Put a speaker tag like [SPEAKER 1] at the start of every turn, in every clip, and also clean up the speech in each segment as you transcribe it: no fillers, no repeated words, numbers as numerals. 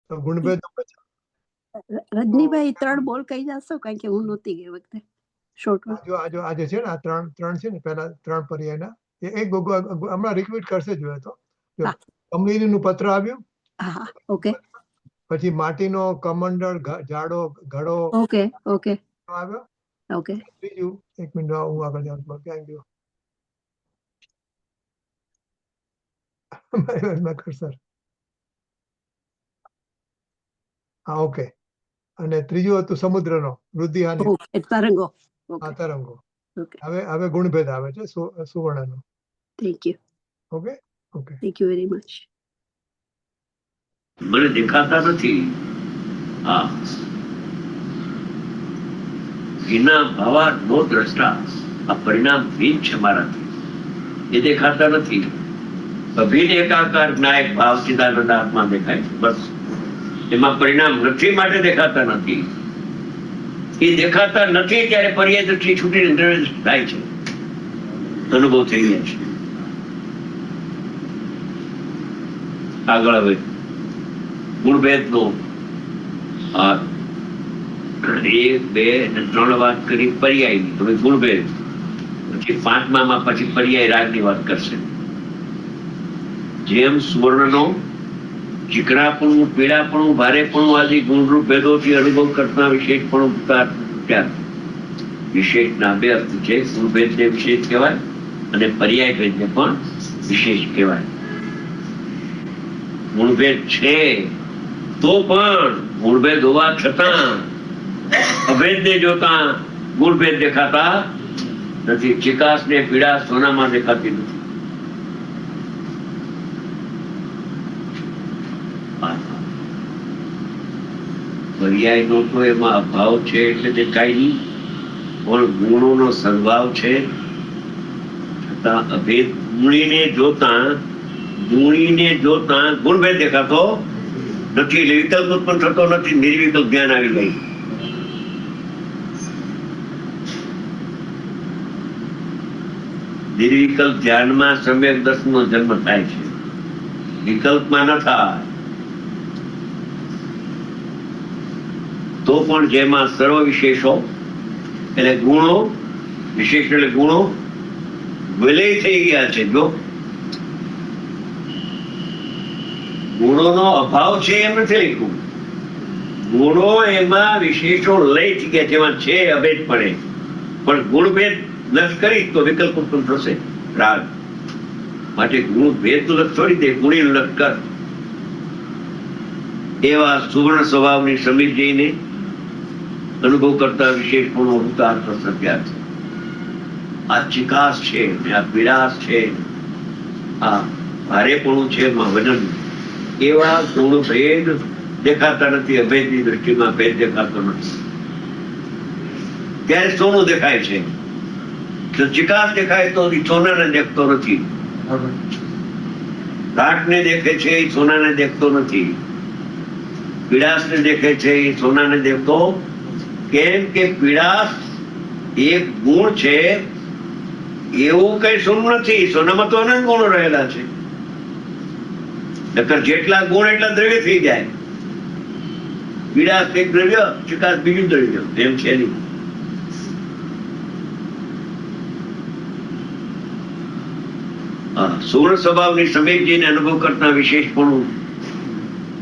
[SPEAKER 1] તો ગુણભેદ
[SPEAKER 2] રજનીભાઈ 3 બોલ કહી જશો, કારણ કે હું નહોતી ગઈ વખતે શોર્ટમાં.
[SPEAKER 1] આજે છે ને આ ત્રણ છે ને, પેલા 3 પર્યાયના એક હમણાં રિપીટ કરશે જોઈએ તો. કમલીનું પત્ર આવ્યું.
[SPEAKER 2] હા, ઓકે.
[SPEAKER 1] પછી માટીનો કમંડળ જાડો ઘડો
[SPEAKER 2] ઓકે ઓકે
[SPEAKER 1] આવ્યો.
[SPEAKER 2] ઓકે.
[SPEAKER 1] ત્રીજું, એક મિનિટ હું આગળ જાઉં, ક્યાં ગયો સર? હા, ઓકે. અને ત્રીજું હતું સમુદ્રનો વૃદ્ધિ
[SPEAKER 2] તરંગો.
[SPEAKER 1] તરંગો. હવે ગુણભેદ આવે છે સુવર્ણનો.
[SPEAKER 2] Thank you.
[SPEAKER 1] Okay okay,
[SPEAKER 2] thank you very much.
[SPEAKER 3] મને દેખાતા નથી. હા, વિના ભાવા નો દ્રષ્ટા. આ પરિણામ વિન છે મારાથી, એ દેખાતા નથી. અભિન એકાકાર નાયક ભાવ ચિદાનંદ આત્મા દેખાય છે, બસ. એમાં પરિણામ નથી માટે દેખાતા નથી. એ દેખાતા નથી ત્યારે પર્યાય દ્રષ્ટિ છૂટીને દ્રષ્ટિ થાય છે, અનુભવ થઈ જાય છે. આગળ હવે ગુણભેદ નો 1, 2 અને 3 વાત કરી પર્યાયની. હવે ગુણભેદ પછી 5માં પછી પર્યાય રાગની વાત કરશે. જેમ સુવર્ણનો ચીકણાપણું, પીળાપણું, ભારેપણું આદિ ગુણરૂપ ભેદોથી અનુભવ કરતા વિશેષપણું વિશેષના 2 અર્થ છે. ગુણભેદને વિશેષ કહેવાય અને પર્યાય ભેદને પણ વિશેષ કહેવાય. ગુણભેદ છે તો પણ ગુણભેદ હોવા છતાં અભેદને જોતા ગુણભેદ દેખાતા નથી. ચિકાસ ને પીડા સોનામાં દેખાતી નથી. પર્યાયનો તો એમાં અભાવ છે એટલે દેખાય નહીં, પણ ગુણોનો સદભાવ છે છતાં અભેદ. ગુણીને જોતા ગુણભેદ દેખાતો નથી, એટલે વિકલ્પ ઉત્પન્ન થતો નથી. નિર્વિકલ્પ જ્ઞાન આવી ગયું. નિર્વિકલ્પ ધ્યાનમાં સમ્યક દર્શનનો જન્મ થાય છે, વિકલ્પમાં ન થાય. તો પણ જેમાં સર્વ વિશેષો એટલે ગુણો, વિશેષ એટલે ગુણો વિલય થઈ ગયા છે. જો ગુણોનો અભાવ છે એમ નથી લખ્યું, ગુણો એમાં વિશેષો લય થઈ ગયા, જેમાં છે અભેદ પડે. પણ ગુણભેદ નષ્ટ કરી તો વિકલ્પ ઉત્પન્ન થશે રાગ માટે. ગુણ ભેદ લક્ષ છોડી દે, ગુણી લક્ષ કર. એવા સુવર્ણ સ્વભાવની સમીપ જઈને અનુભવ કરતા વિશેષ પણ અવતાર પ્રસંગ્યા છે. આ ચિકાસ છે, આ પીડાસ છે, આ ભારેપણું છે, વજન, એવા ગુણ ભેદ દેખાતા નથી. અભેદની દ્રષ્ટિમાં ભેદ દેખાતો નથી. ત્યારે સોનું દેખાય છે. જો ચિકાસ દેખાય તો સોનાને દેખતો નથી. ઘાટને દેખે છે એ સોનાને દેખતો નથી. પીડાસને દેખે છે એ સોનાને દેખતો. કેમ કે પીડાસ એક ગુણ છે, એવું કઈ સોનું નથી. સોનામાં તો અનંત ગુણો રહેલા છે. જેટલા ગુણ એટલા દ્રવ્ય થઈ જાય. પીડાસ એક દ્રવ્ય, ચિકાસ બીજું દ્રવ્ય, એમ છે નહીં. સુવર્ણ સ્વભાવની સમીપ જઈને અનુભવ કરતા વિશેષપણું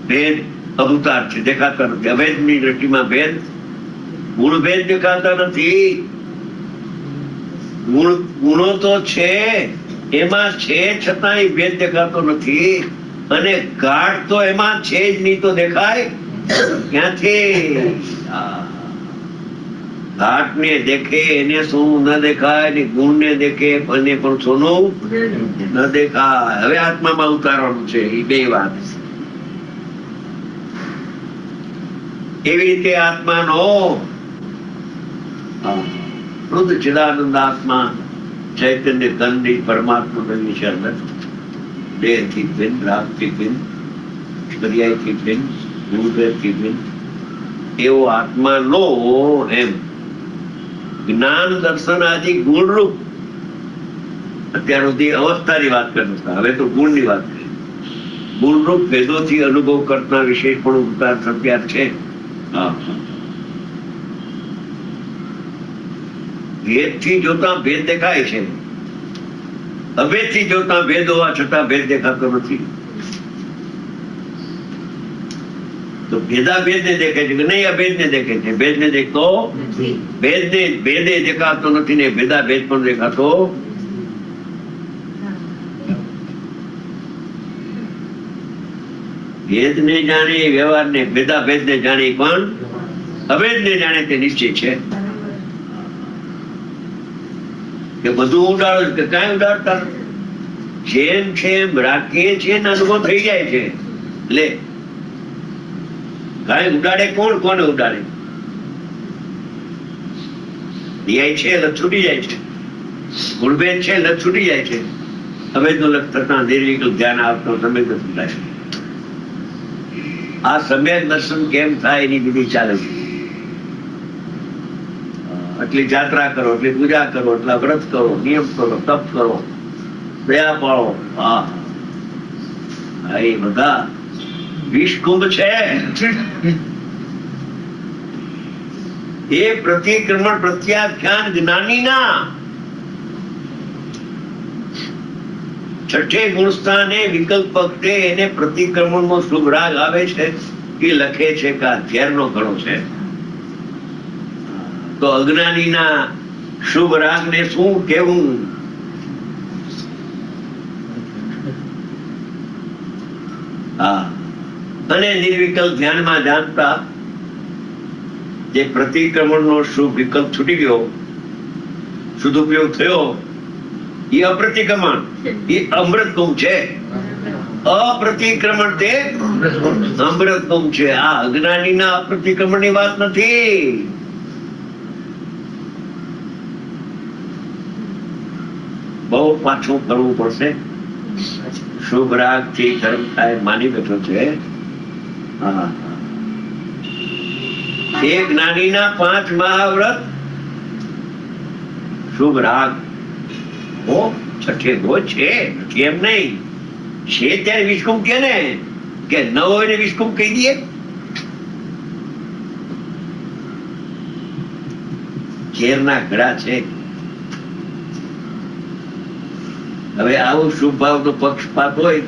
[SPEAKER 3] ભેદ અવતાર છે, દેખાતા નથી. અભેદની દ્રષ્ટિમાં ભેદ, ગુણ ભેદ દેખાતા નથી. ગુણો તો છે, એમાં છે છતાં એ ભેદ દેખાતો નથી. અને ગાઢ તો એમાં છે જ નહીં તો દેખાય ક્યાંથી? ઘાટ ને દેખે એને સોનું ન દેખાય, ને ગુણ ને દેખે એને પણ સોનું ન દેખાય. હવે આત્મામાં ઉતારવાનું છે એ 2 વાત. એવી રીતે આત્માનો શુદ્ધ ચિદાનંદ આત્મા ચૈતન્ય દંડી પરમાત્મા વિશે અંદર દેહથી ભિન્ન, રાગથી ભિન્ન, પર્યાયથી ભિન્ન, ગુણભેદથી ભિન્ન એવો આત્મા નો એમ જ્ઞાન દર્શન આદિ ગુણરૂપ. અત્યાર સુધી અવસ્થાની વાત કરતા, હવે તો ગુણની વાત કરી. મૂળરૂપ ભેદોથી અનુભવ કરતા વિશેષ પણ ઉતાર સંત્યાર છે. ભેદથી જોતા ભેદ દેખાય છે, અભેદથી જોતા ભેદ હોવા છતાં ભેદ દેખાતો નથી. તો ભેદાભેદ ને દેખે છે કે નહીં અભેદ ને દેખે છે? ભેદ ને દેખતો ભેદે દેખાતો નથી ને ભેદાભેદ પણ દેખાતો. ભેદ ને જાણે વ્યવહાર ને, ભેદાભેદ ને જાણે પણ અભેદ ને જાણે તે નિશ્ચય છે. કે બધું ઉડાડો કે કાંઈ ઉડાડતા જેમ છે એમ રાખીએ છીએ ને અનુભવ થઈ જાય છે. એટલે કાંઈ ઉડાડે કોણ? કોને ઉડાડે? ન્યાય છે લક્ષ છૂટી જાય છે, ગુણભેદ છે લક્ષ છૂટી જાય છે. અભેદ નું લક્ષ થતા નિર્વિકલ્પ ધ્યાન આપતો સમ્યક દર્શન થાય. આ સમ્યક દર્શન કેમ થાય એની વિધિ ચાલે છે. આટલી જાત્રા કરો, આટલી પૂજા કરો, આટલા વ્રત કરો, નિયમ કરો, તપ કરો, દયા પાળો. એ બધા વિષકુંભ છે. એ પ્રતિક્રમણ પ્રત્યાખ્યાન જ્ઞાનીના છઠ્ઠે ગુણસ્થાને વિકલ્પ વખતે એને પ્રતિક્રમણનો શુભ રાગ આવે છે. એ લખે છે કે આ ઝેરનો ઘણો છે. તો અજ્ઞાનીના શુભ રાગને શું કેવું? અને નિર્વિકલ્પ ધ્યાનમાં જાણતા જે પ્રતિક્રમણનો શુભ વિકલ્પ છૂટી ગયો, સદુપયોગ થયો, એ અપ્રતિક્રમણ, એ અમૃતકુંભ છે. અપ્રતિક્રમણ તે અમૃતકુંભ છે. આ અજ્ઞાનીના અપ્રતિક્રમણની વાત નથી. બહુ પાછું ફરવું પડશે. શુભ રાગ થી ધર્મ થાય માની બેઠો છે. એક જ્ઞાનીના 5 મહાવ્રત શુભ રાગ છઠ્ઠે ગો છે. એમ નહીં છે ત્યારે વિષકુંભ કે ને, કે ન હોય ને વિષકુંભ કહી દઈએ. ઝેરના ઘડા છે. હવે આવું શુભ ભાવ નો પક્ષપાત હોય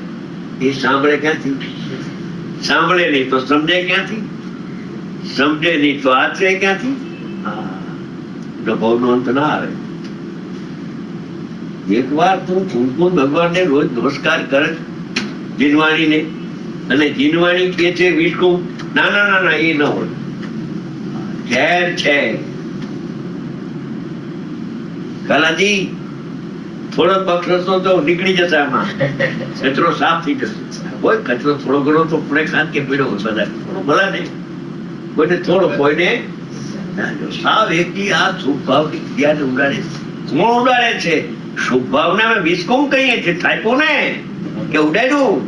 [SPEAKER 3] એ સાંભળે ક્યાંથી? સાંભળે નહીં તો સમજે ક્યાંથી? સમજે નહીં તો આચરે ક્યાંથી? ભાવ નો અંત ના આવે. એક વાર તું કુમકુમ ભગવાનને રોજ નમસ્કાર કરે જીનવાણીને, અને જીનવાણી કે છે વિષકુંભ, ના ના ના ના, એ ન હોય. ઝેર છે. કાલાજી થોડો પક્ષ તો નીકળી જશે, આમાં કચરો સાફ થઈ જશે. કોઈ કચરો થોડો ઘણો તો પડે ખાન કે પીડો બધા થોડો ભલા નહીં, કોઈને થોડો, કોઈને સાવ વ્યક્તિ આ શુભ ભાવ ધ્યાન ઉડાડે. કોણ ઉડાડે છે? શુભ ભાવને અમે વિષકુંભ કહીએ છીએ. થાપ્યો ને કે ઉડાડ્યું?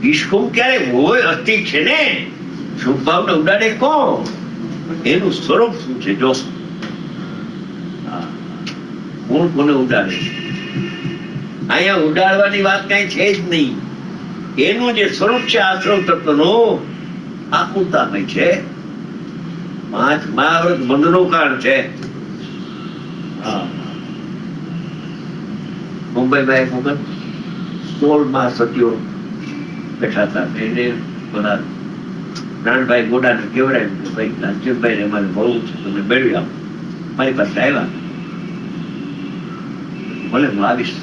[SPEAKER 3] વિષકુંભ ક્યારે હોય? અસ્તિત્વ છે ને. શુભ ભાવને ઉડાડે કોણ? એનું સ્વરૂપ શું છે? જો કોણ કોને ઉડાડે? અહીંયા ઉડાડવાની વાત કઈ છે જ નહીં. એનું જે સ્વરૂપ છે આશ્રમ તત્વનું આકુતામય છે. 5 મહાવ્રત બંધનું કારણ છે. મુંબઈમાં એક વખત 16 મહાસતીઓ બેઠા હતા. એને બધા નાનભાઈ ગોડાને કેવડાય કે ભાઈ લાલચંદભાઈ અમારે બહુ છે, તમને મેળવી આપો. મારી પાસે આવ્યા. ભલે હું આવીશ.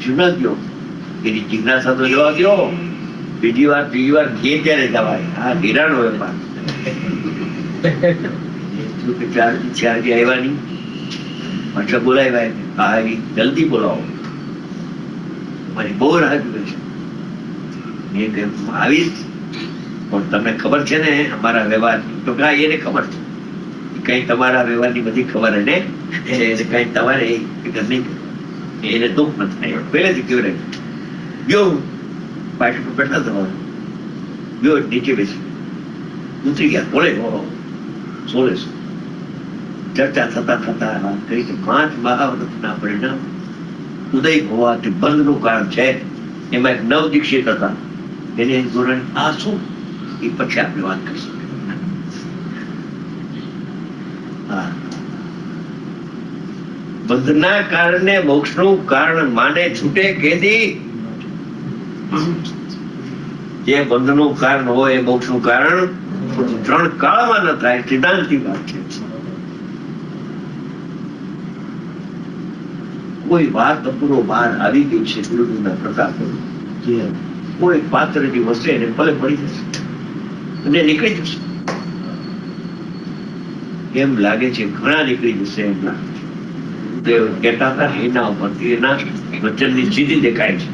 [SPEAKER 3] જુના ગયો એની જિજ્ઞાસા તો જવા દો. બીજી વાર ત્રીજી વાર જે ત્યારે જવાય. આ ધિરાણ હોય એમાં આવ્યા નહીં. પાછા બોલાવ્યા. આવી જલ્દી બોલાવો, મારી બહુ રાહ જુએ છે. મેં કહ્યું આવીશ, પણ તમને ખબર છે ને અમારા વ્યવહાર? તો હા, એને ખબર છે. કઈ તમારા વ્યવહારની બધી ખબર એને કઈ તમારે નહીં, એને દુઃખ નથી થાય. પહેલેથી કેવું રહે ગયો પાછી પર બેઠા થવાનું ગયો નીચે બેસી ઉતરી ગયા. બોલે સોલે ચર્ચા થતા થતા વાત કરી કે 5 મહાવ્રતના પરિણામ ઉદય હોવાથી બંધનું કારણ છે. એમાં એક નવ દીક્ષિત હતા, એને ધોરણ આ શું એ પછી આપણે વાત કરીશું. બંધના કારણે મોક્ષનું કારણ માને છૂટે કેદી? જે બંધનું કારણ હોય એ મોક્ષનું કારણ 3 કાળમાં ન થાય. સિદ્ધાંતની વાત છે. કોઈ વાત અપૂરો બહાર આવી ગઈ છે ગુરુના પ્રતાપ, કોઈ પાત્ર જે વસે એને ભલે પડી જશે અને નીકળી જશે. એમ લાગે છે ઘણા નીકળી જશે. એમ લાગે છે કહેતા હતા એના ઉપરથી એના વચનની સિદ્ધિ દેખાય છે.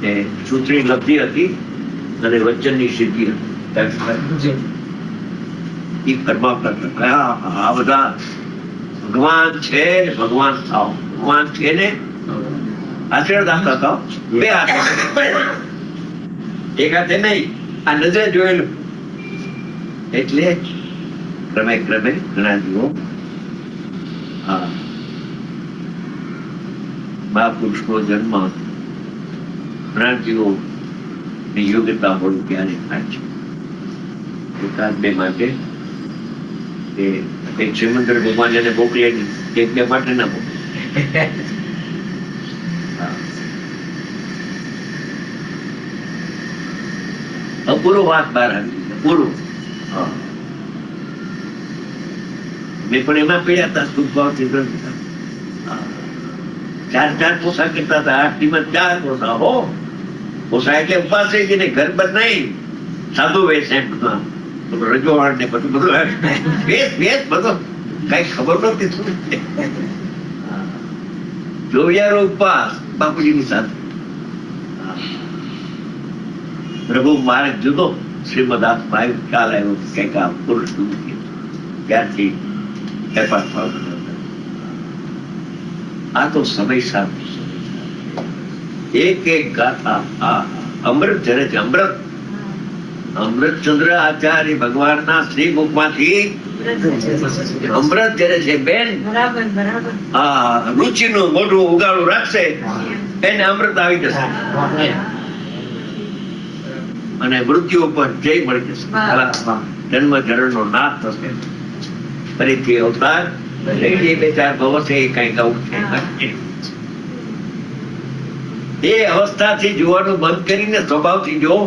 [SPEAKER 3] એ સૂત્રી લબ્ધિ હતી અને વચનની સિદ્ધિ હતી. એ પરમાત્મા આ બધા ભગવાન છે, ભગવાન થાવ. ભગવાન છે ને આશીર્વાદ આપતા થાવ. 2 હાથે, 1 હાથે નહીં. આ નજરે જોયેલું. એટલે ક્રમે ક્રમે ઘણા જીવો મહાપુરુષનો જન્મ ઘણા જીવો ની યોગ્યતા હોય ત્યારે થાય છે. એકાદ 2 માટે એક શ્રીમંદર ભગવાન એને મોકલી, 1-2 માટે ના મોકલી. અપૂરો વાત બહાર આવી. પૂરું મેં પણ એમાં પીડ્યા હતા. સુખભાવથી 4 પોસા કરતા હતા. 8 માં 4 પોસા. હો પોસા એટલે ઉપવાસ થઈ ગઈ, ઘર પર નહીં. સાધુ વેશ એમ બધા રજવાડ ને બધું વેશ બધો કઈ ખબર નહોતી. જોવિયારો ઉપવાસ બાપુજીની સાથે. પ્રભુ માર્ગ જુદો શ્રીમદ આત્મા ખ્યાલ આવ્યો કઈક આ પુરુષ ત્યારથી આ તો સમય સાથે એક ગાથા. અમૃત જરે છે. અમૃતચંદ્ર આચાર્ય ભગવાનના શ્રી મુખમાંથી અમૃત જરે છે બેન. રુચિનું મોઢું ઉગાડું રાખશે એને અમૃત આવી જશે અને મૃત્યુ ઉપર જય મળી જશે. જન્મ જરણનો નાશ થશે. ફરીથી અવતાર 2-4 ભવ છે. એ કઈક આવું છે. એ અવસ્થાથી જોવાનું બંધ કરીને સ્વભાવથી જો.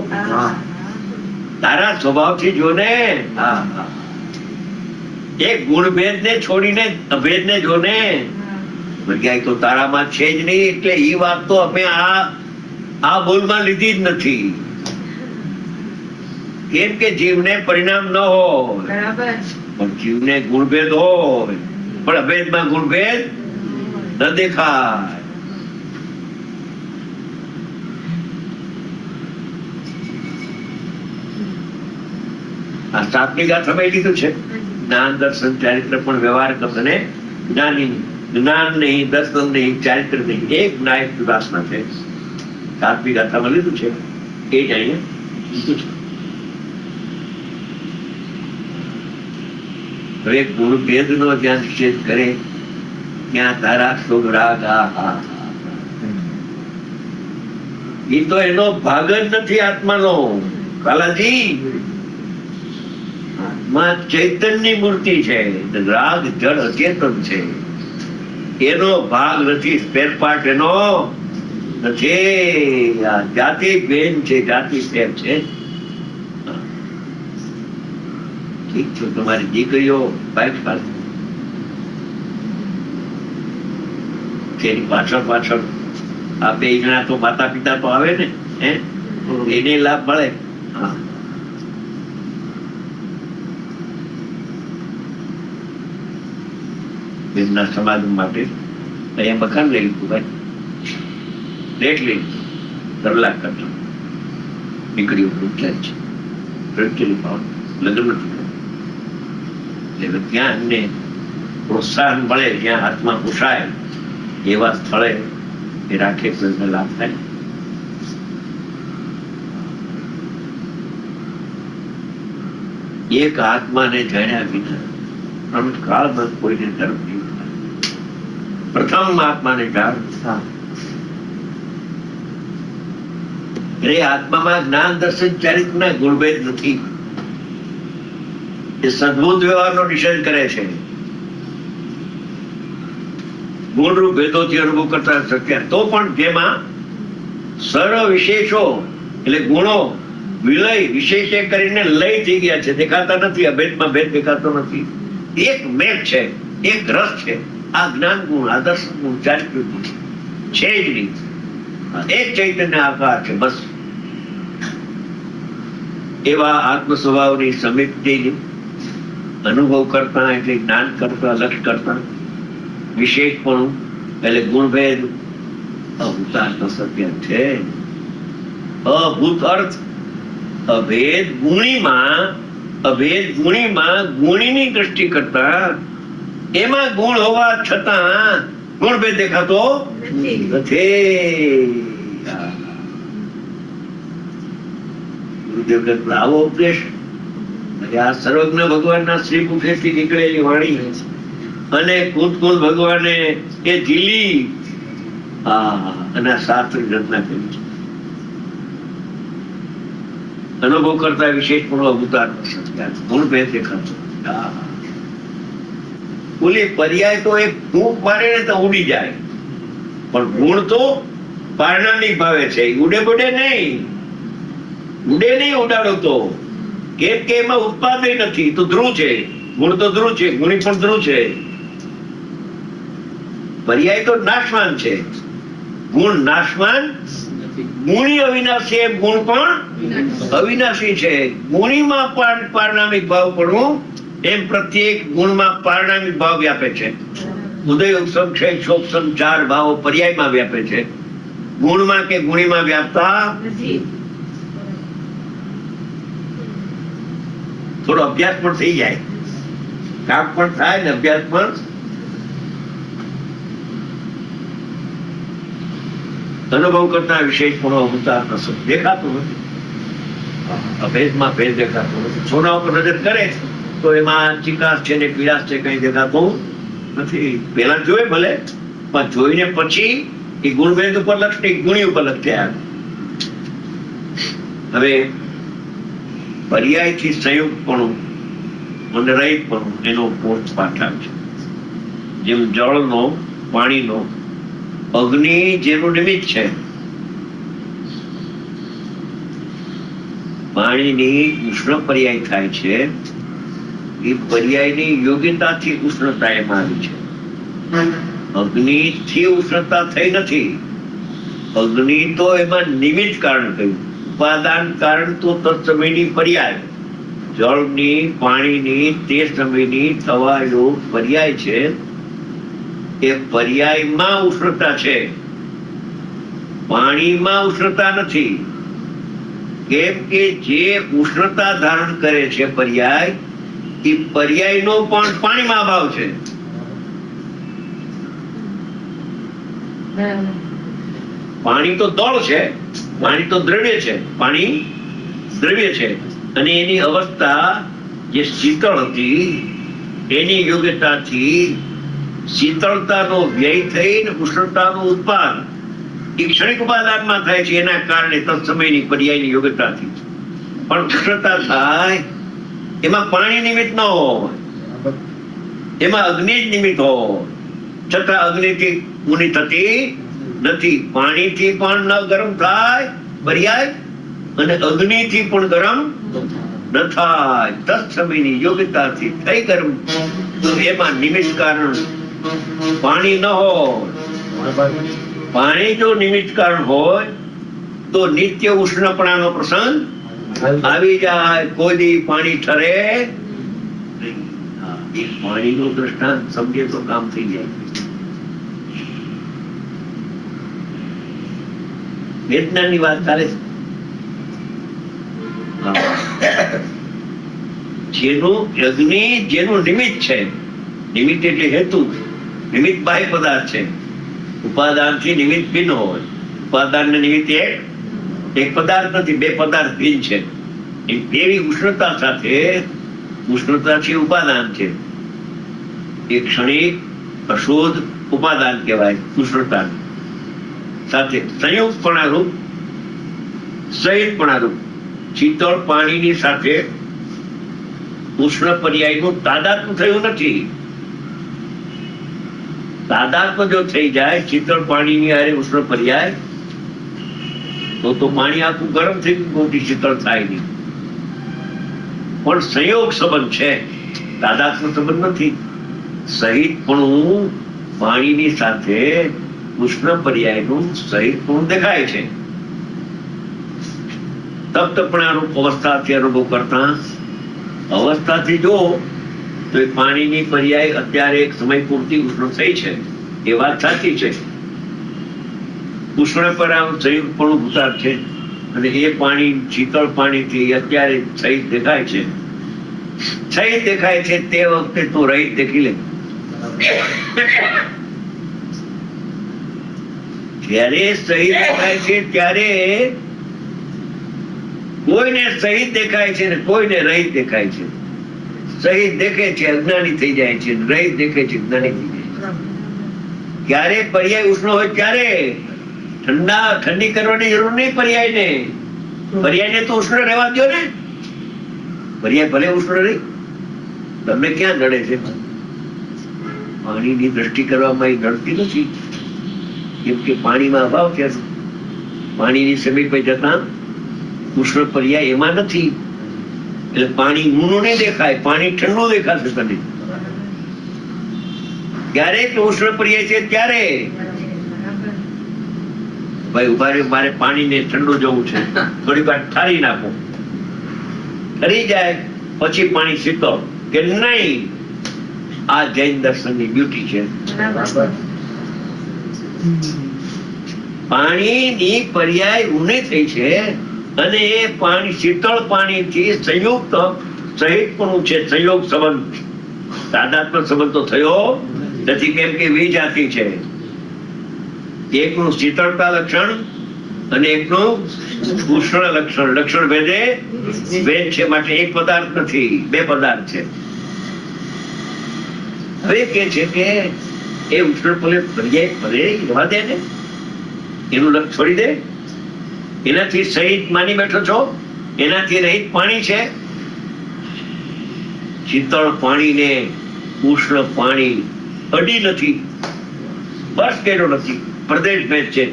[SPEAKER 3] તારા સ્વભાવથી જો ને. એ ગુણભેદ ને છોડીને અભેદ ને જો ને. ક્યાંય તો તારામાં છે જ નહીં. એટલે એ વાત તો અમે આ બોલમાં લીધી જ નથી. કેમ કે જીવને પરિણામ ન હોય, પણ જીવને ગુણભેદ હોય, પણ અભેદમાં ગુણભેદ ન દેખાય. આ 7મી ગાથામાં લીધું છે. જ્ઞાન દર્શન ચારિત્ર પણ વ્યવહાર અને જ્ઞાન નહીં, દર્શન નહીં, ચારિત્ર નહીં. એક નાયક ઉદાસના છે. 7મી ગાથામાં લીધું છે. એ જ અહીંયા લીધું છે. હવે ગુણભેદ નો જ્યાં નિષેધ કરે ત્યાં તારા શુભ રાગ. એ તો એનો ભાગ જ નથી આત્માનો. કાલાજી આત્મા ચૈતન્યની મૂર્તિ છે. રાગ જળ અચેતન છે. એનો ભાગ નથી. સ્પેર પાર્ટ એનો નથી. આ જાતિ બેન છે, જાતિ પ્રેમ છે. ઠીક છે. તમારી દીકરીઓ બાઇક પાસે તેની પાછળ આ 2 જણા તો માતા પિતા તો આવે ને, એને લાભ મળે. એમના સમાજ માટે અહીંયા મકાન લઈ લીધું ભાઈ. ફ્લેટ લઈ લીધું. 10 લાખ કરતા દીકરીઓ થાય છે. લગ્ન નથી. એટલે ત્યાં એમને પ્રોત્સાહન મળે. જ્યાં હાથમાં પોષાય એવા સ્થળે એ રાખે તો એમને લાભ થાય. એક આત્માને જાણ્યા વિના કાળમાં કોઈને ધર્મ નહીં થાય. પ્રથમ આત્માને જાણ. એટલે આત્મામાં જ્ઞાન દર્શન ચારિત્રના ગુણભેદ નથી. એ સદબુદ્ધ વ્યવહારનો નિષેધ કરે છે. ગુણરૂપ ભેદોથી અનુભવ કરતા શક્ય તો પણ જેમાં સર્વ વિશેષો એટલે ગુણો વિલય વિશેષે કરીને લય થઈ ગયા છે, દેખાતા નથી. અભેદમાં ભેદ દેખાતો નથી. એક મેઘ છે, એક રસ છે. આ જ્ઞાન ગુણ, આદર્શ ગુણ, ચારિત્ર ગુણ છે જ નહીં. એક ચૈતન્ય આકાર છે બસ. એવા આત્મ સ્વભાવની સમિતિ અનુભવ કરતા એટલે જ્ઞાન કરતા, લક્ષ કરતા વિશેષપણું એટલે ગુણભેદ અભૂતાર્થ સત્ય છે. અભૂત અર્થ અભેદ ગુણીમાં ગુણીની દ્રષ્ટિ કરતા એમાં ગુણ હોવા છતાં ગુણભેદ દેખાતો નથી. ગુરુદેવ આવો ઉપદેશ આ સર્વજ્ઞ ભગવાનના શ્રી મુખેથી નીકળેલી વાણી અને કુંત ભગવાને એ ઝીલી અને શાસ્ત્ર રચના કરી છે. અનુભવ કરતા વિશેષ પણ અભૂતાર્થ ગુણભેદ દેખાતો. ઓલી પર્યાય તો એક ફૂંક મારે ને તો ઉડી જાય, પણ ગુણ તો પારણાની ભાવે છે. ઉડે નહીં ઉડાડો તો કેમ કે એમાં ઉત્પાદન નથી તો ધ્રુવ છે. ગુણ તો ધ્રુવ છે, ગુણી પણ ધ્રુવ છે. પર્યાય તો નાશવાન છે, ગુણ નાશવાન. ગુણી અવિનાશી, એમ ગુણ પણ અવિનાશી છે. ગુણીમાં પારણામિક ભાવ પડવું એમ પ્રત્યેક ગુણમાં પારણામિક ભાવ વ્યાપે છે. ઉદય ઉપસમ ક્ષય શોભસમ ચાર ભાવો પર્યાયમાં વ્યાપે છે, ગુણમાં કે ગુણીમાં વ્યાપતા નથી. થોડો અભ્યાસ પણ થઈ જાય, કામ પણ થાય ને અભ્યાસ પણ. અનુભવ કરતા વિશેષ પણ અભૂતાર્થ દેખાતું નથી. અભેદમાં ભેદ દેખાતો નથી. સોના ઉપર નજર કરે તો એમાં ચિકાસ છે ને પીડાશ છે કઈ દેખાતું નથી. પેલા જોયે ભલે, પણ જોઈને પછી એ ગુણભેદ ઉપર લક્ષ ને ગુણી ઉપર લક્ષ થયા. હવે પર્યાયથી સંયુક્તપણું અને રહિતપણું એનો પોષ પાઠ છે. જેમ જળનો, પાણીનો, અગ્નિ જેનું નિમિત્ત છે, પાણીની ઉષ્ણ પર્યાય થાય છે. એ પર્યાયની યોગ્યતાથી ઉષ્ણતા એમાં આવી છે. અગ્નિથી ઉષ્ણતા થઈ નથી. અગ્નિ તો એમાં નિમિત્ત કારણ કહ્યું. ઉપાદાન કારણ તો તત્સમયની પર્યાય, જળની, પાણીની, તે સમયની થવા યોગ પર્યાય છે. એ પર્યાયમાં ઉષ્ણતા છે, પાણીમાં ઉષ્ણતા નથી. કેમ કે જે ઉષ્ણતા ધારણ કરે છે પર્યાય, એ પર્યાયનો પણ પાણીમાં અભાવ છે. પાણી તો દળ છે, પાણી તો દ્રવ્ય છે, પાણી દ્રવ્ય છે. અને એની અવસ્થા જે શીતળ હતી એની યોગ્યતાથી શીતળતાનો વ્યય થઈને ઉષ્ણતાનું ઉત્પાદન એ ક્ષણિક ઉપાદાનમાં થાય છે. એના કારણે તત્સમયની પર્યાયની યોગ્યતાથી પણ ઉષ્ણતા થાય. એમાં પાણી નિમિત્ત ન હોય, એમાં અગ્નિ જ નિમિત્ત હોય, છતાં અગ્નિથી ઊની થતી નથી. પાણીથી પણ ન ગરમ થાય પર્યાય, અને અગ્નિથી પણ ગરમ ન થાય. તત્સમયની યોગ્યતાથી થઈ ગરમ. તો એમાં નિમિત્ત કારણ પાણી ન હોય. પાણી જો નિમિત્ત કારણ હોય તો નિત્ય ઉષ્ણપણાનો પ્રસંગ આવી જાય. કોઈ દી પાણી ઠરે નહીં. એક પાણીનું દ્રષ્ટાંત સમજે તો કામ થઈ જાય. વેદનાની વાત ચાલે છે. જેનું નિમિત્ત છે, નિમિત્ત એટલે હેતુ, નિમિત્ત બાહ્ય પદાર્થ છે. ઉપાદાનથી નિમિત્ત ભિન્ન હોય. ઉપાદાન ને નિમિત્ત એક પદાર્થ નથી, બે પદાર્થ ભિન્ન છે. એવી ઉષ્ણતા સાથે ઉષ્ણતા છે ઉપાદાન છે. એ ક્ષણિક, અશુદ્ધ, ઉપાદાન કહેવાય ઉષ્ણતા સાથે સંયુક્તપણારૂપ સહિતપણારૂપ શીતળ પાણીની સાથે ઉષ્ણ પર્યાયનું તાદાત્મ્ય થયું નથી. તાદાત્મ્ય જો થઈ જાય શીતળ પાણીની હારે ઉષ્ણ પર્યાય તો પાણી આખું ગરમ થઈ ગયું, મોટી શીતળ થાય નહીં. પણ સંયોગ સંબંધ છે, તાદાત્મ્ય સંબંધ નથી. સહિતપણું પાણીની સાથે ઉષ્ણ પર્યાયનું સહિતપણું દેખાય છે. તપ્તપણારૂપ અવસ્થાથી અનુભવ કરતા અવસ્થાથી જો તો એ પાણીની પર્યાય અત્યારે એક સમય પૂરતી ઉષ્ણ થઈ છે, એ વાત સાચી છે. ઉષ્ણ પરાનું સંયુક્તપણું ભૂતાર છે અને એ પાણી શીતળ પાણીથી અત્યારે સહિત દેખાય છે. સહિત દેખાય છે તે વખતે તું રહિત દેખી લે. જ્યારે સહિત દેખાય છે ત્યારે કોઈને સહિત દેખાય છે ને કોઈને રહિત દેખાય છે. સહિત દેખે છે અજ્ઞાની થઈ જાય છે, રહિત દેખે છે જ્ઞાની થઈ જાય છે. ક્યારે પર્યાય ઉષ્ણ હોય ત્યારે ઠંડી કરવાની જરૂર નહીં. પર્યાયને તો ઉષ્ણ રહેવા દો ને. પર્યાય ભલે ઉષ્ણ રહી, તમને ક્યાં નડે છે? પાણીની દ્રષ્ટિ કરવામાં એ નડતી નથી, કેમ કે પાણીમાં અભાવ છે. પાણીની સમીપે જતા ઉષ્ણ પર્યાય એમાં નથી, એટલે પાણી ઊનું નહીં દેખાય, પાણી ઠંડુ દેખાશે તને. ક્યારે ઉષ્ણ પર્યાય છે ત્યારે ભાઈ ઉભા રહ્યો, મારે પાણીને ઠંડુ જવું છે, થોડી વાર ઠારી નાખો. ઠરી જાય પછી પાણી શીતળ કે નહીં. આ જૈન દર્શનની બ્યુટી છે. પાણીની પર્યાય ઊની થઈ છે અને એ પાણી શીતળ પાણીથી સંયુક્ત સહિતપણું છે. સંયોગ સંબંધ, તાદાત્મ્ય સંબંધ તો થયો નથી, કેમ કે વિજાતિ છે. એકનું શીતળતા લક્ષણ અને એકનું ઉષ્ણ લક્ષણ. લક્ષણ ભેદે ભેદ છે, માટે એક પદાર્થ નથી, બે પદાર્થ છે. હવે કે છે કે એ ઉષ્ણ પર્યાય ભલે રહેવા દે ને, એનું લક્ષ છોડી દે. એનાથી સહિત માની બેઠો છો, એનાથી રહિત પાણી છે. શીતળ પાણીને ઉષ્ણ પાણી અડી નથી, બસ કેડો નથી, પ્રદેશ ભેદ છે.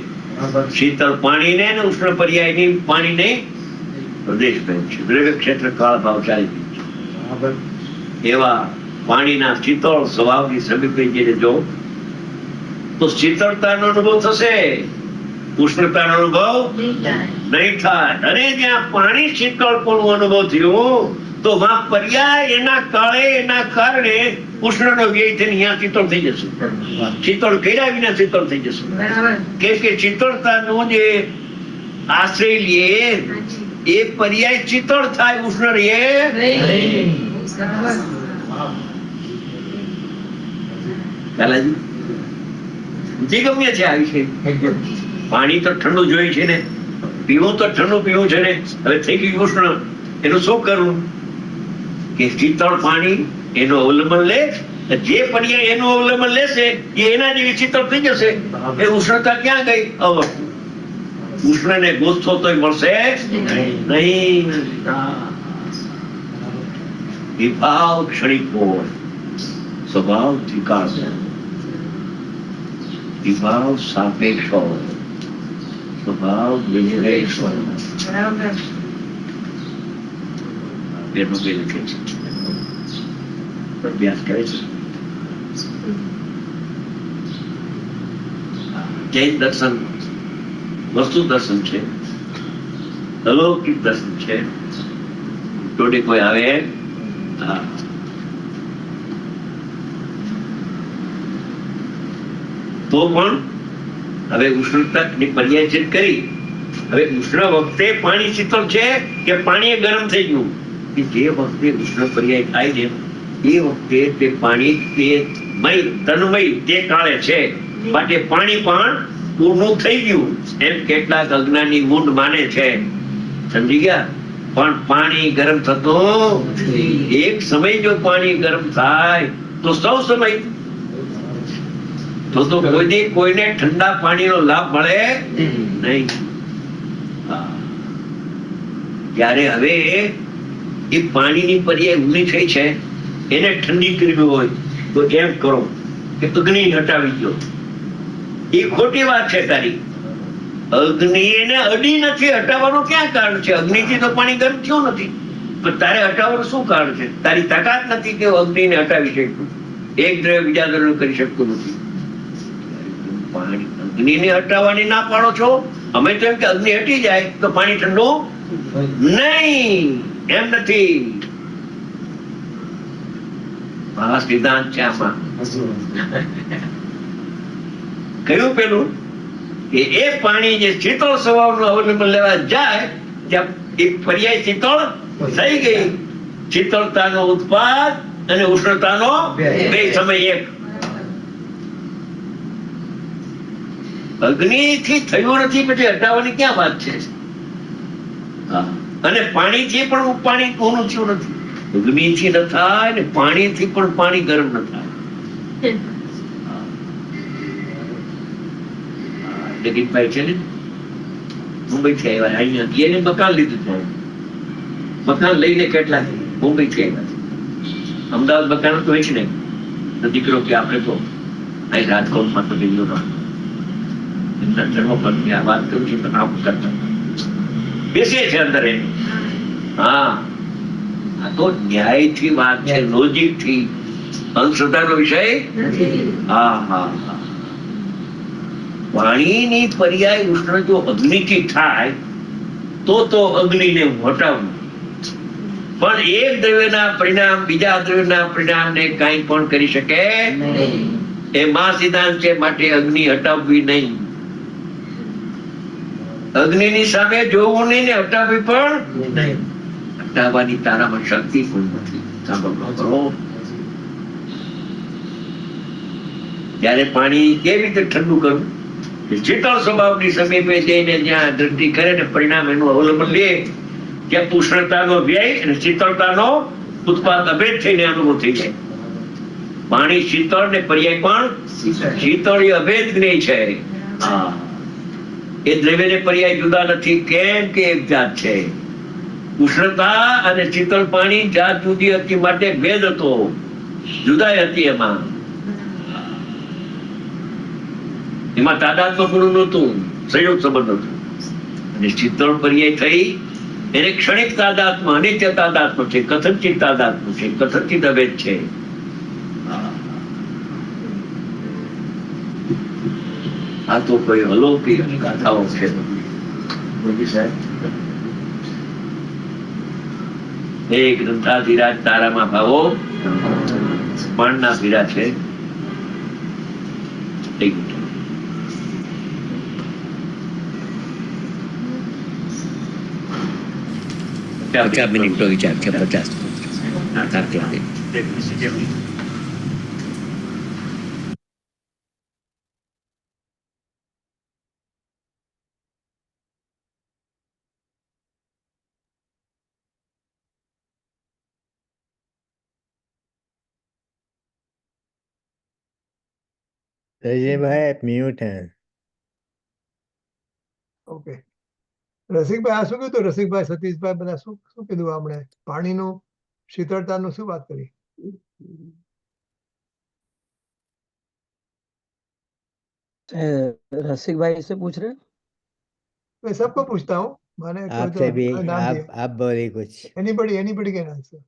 [SPEAKER 3] શીતળ પાણીને અને ઉષ્ણ પર્યાયની પાણીને પ્રદેશ ભેદ છે. દ્રવ્ય ક્ષેત્ર કાળ ભાવ ચાલી છે. એવા પાણીના શીતળ સ્વભાવની સમીપે જઈને જો તો શીતળતાનો અનુભવ થશે, ઉષ્ણતાનો અનુભવ નહીં થાય. અને જ્યાં પાણી શીતળપણું અનુભવ થયું તો પર્યાય એના કાળે એના કારણે ઉષ્ણનો વ્યય થઈને અહીંયા શીતળ થઈ જશે. શીતળ કર્યા વિના શીતળ થઈ જશે. કેમ કે શીતળતાનો જે આશ્રય લે એ પર્યાય શીતળ થાય, ઉષ્ણ રહે. જે ગમ્ય છે આ વિષય. પાણી તો ઠંડુ જોઈએ છે ને, પીવું તો ઠંડુ પીવું છે ને. હવે થઈ ગયું ઉષ્ણ, એનું શું કરવું? કે શીતળ પાણી એનું અવલંબન લે. જે પર્યાય એનું અવલંબન લેશે એ એના જેવી શીતળ થઈ જશે. એ ઉષ્ણતા ક્યાં ગઈ? ઉષ્ણ ને ગોથો તો મળશે નહીં. વિભાવ ક્ષણિક હોય, સ્વભાવ વિકાસ. વિભાવ સાપેક્ષ હોય, સ્વભાવ નિર્લેશ હોય. બેનો બે લખે છે, અભ્યાસ કરે છે. જૈન દર્શન વસ્તુ દર્શન છે, અલૌકિક દર્શન છે. જોડે કોઈ આવે તો પણ હવે ઉષ્ણતાની પર્યાય છે કરી. હવે ઉષ્ણ વખતે પાણી શીતળ છે કે પાણી ગરમ થઈ ગયું? જે વખતે ઉષ્ણ પર્યાય થાય ને એ વખતે તે પાણી તે તન્મય તે કાળે છે, માટે પાણી પણ પૂર્ણ થઈ ગયું એમ કેટલાક અજ્ઞાની મૂંડ માને છે. સમજી ગયા? પણ પાણી ગરમ થતું એક સમય જો પાણી ગરમ થાય તો સૌ સમય તો કોઈ દી કોઈને ઠંડા પાણીનો લાભ મળે નહીં. હા. ત્યારે હવે એ પાણીની પર્યાય ઊંડી થઈ છે, એને ઠંડી કરવી હોય તો એમ કરો કે અગ્નિ હટાવી દો. એ ખોટી વાત છે તારી. અગ્નિને અડી નથી, હટાવવાનું ક્યાં કારણ છે? અગ્નિથી તો પાણી ગરમ થયું નથી, પણ તારે હટાવવાનું શું કારણ છે? તારી તાકાત નથી કે અગ્નિને હટાવી શકતું. એક દ્રવ્ય બીજા દ્રવ્ય કરી શકતું નથી. પાણી અગ્નિને હટાવવાની ના પાડો છો. અમે તો એમ કે અગ્નિ હટી જાય તો પાણી ઠંડુ નહીં, એમ નથી. આ સિદ્ધાંત છે આમાં. કયું પેલું કે એ પાણી જે શીતળ સ્વભાવનું અવલંબન લેવા જાય ત્યાં એક પર્યાય શીતળ થઈ ગઈ. શીતળતાનો ઉત્પાદ અને ઉષ્ણતાનો બે સમય એક. અગ્નિથી થયું નથી પછી હટાવવાની ક્યાં વાત છે? અને પાણીથી પણ પાણી ઊંડું થયું નથી. અગ્નિથી ન થાય ને પાણીથી પણ પાણી ગરમ ન થાય. જગીરભાઈ છે ને મુંબઈ થી આવ્યા, અહીંયા એને મકાન લીધું છે. મકાન લઈને કેટલા મુંબઈ થી આવ્યા. અમદાવાદ મકાન તો હોય છે ને, દીકરો કે આપણે તો અહીં રાજકોટમાં તો ગયો હતો. એમના જન્મ પર આ વાત કરું છું પણ આમ કરતા બેસીએ છે અંદર એ. હા, આ તો ન્યાયથી વાત છે, લોજિક થી. અંધશ્રદ્ધાનો વિષય. હા હા હા. પાણીની પર્યાય ઉષ્ણ જો અગ્નિથી થાય તો અગ્નિને હટાવવું. પણ એક દ્રવ્યના પરિણામ બીજા દ્રવ્યના પરિણામને કાંઈ પણ કરી શકે એ મા સિદ્ધાંત છે. માટે અગ્નિ હટાવવી નહીં. અગ્નિની સામે જોવું નહીં ને હટાવવી પણ નહીં. હટાવવાની તારામાં શક્તિ પણ નથી. સાંભળો, ત્યારે પાણી કેવી રીતે ઠંડુ કરવું? શીતળ સ્વભાવની સમીપે જઈને જ્યાં દ્રષ્ટિ કરે ને પરિણામ એનું અવલંબન લે, ત્યાં ઉષ્ણતાનો વ્યય અને શીતળતાનો ઉત્પાદ અભેદ થઈને અનુભવ થઈ જાય. પાણી શીતળ ને પર્યાય પણ શીતળ એ અભેદ જ્ઞેય છે. હા, એ દ્રવ્ય ને પર્યાય જુદા નથી. કેમ કે એક જાત છે. ઉષ્ણતા અને શીતળ પાણી જાત જુદી હતી માટે ભેદ હતો, જુદાઈ હતી. એમાં તાદાત્મ્ય પૂરું નહોતું, સંયોગ સંબંધ હતો. અને શીતળ પર્યાય થઈ એને ક્ષણિક તાદાત્મ્ય, અનિત્ય તાદાત્મ્ય છે, કથનચિત તાદાત્મ્ય છે, કથનચિત અભેદ છે. આ તો કોઈ અલૌકિક ગાથાઓ છે. હે ગ્રંથાધિરાજ તારામાં ભાવો પાણના પીરા છે. પચાસ મિનિટ તો વિચાર છે. 50
[SPEAKER 4] भाई आप म्यूट हैं.
[SPEAKER 1] ઓકે, રસિકભાઈ આ શું કીધું? રસિકભાઈ, સતીશભાઈ બધા શું શું કીધું? આપણે પાણીનું શીતળતાનું શું વાત કરી?
[SPEAKER 5] रसिक भाई से पूछ रहे हैं?
[SPEAKER 1] मैं सबको पूछता हूँ, मैंने
[SPEAKER 4] आपसे भी आप बोलिए कुछ.
[SPEAKER 1] Anybody can answer.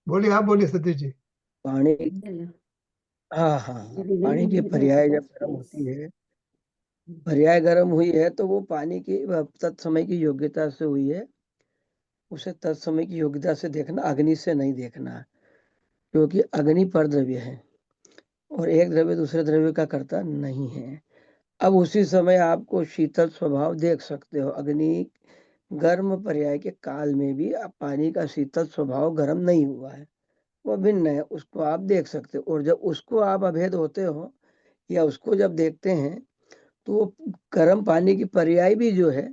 [SPEAKER 1] बोलिए, आप बोलिए सतीश जी.
[SPEAKER 5] पानी, हाँ हाँ, पानी की पर्याय जब गर्म होती है, पर्याय गर्म हुई है तो वो पानी की तत्समय की योग्यता से हुई है. उसे तत्समय की योग्यता से देखना, अग्नि से नहीं देखना, क्योंकि अग्नि पर द्रव्य है और एक द्रव्य दूसरे द्रव्य का कर्ता नहीं है. अब उसी समय आपको शीतल स्वभाव देख सकते हो. अग्नि गर्म पर्याय के काल में भी पानी का शीतल स्वभाव गर्म नहीं हुआ है, वो भिन्न है, उसको आप देख सकते हो. और जब उसको आप अभेद होते हो या उसको जब देखते हैं तो गर्म पानी की पर्याय भी जो है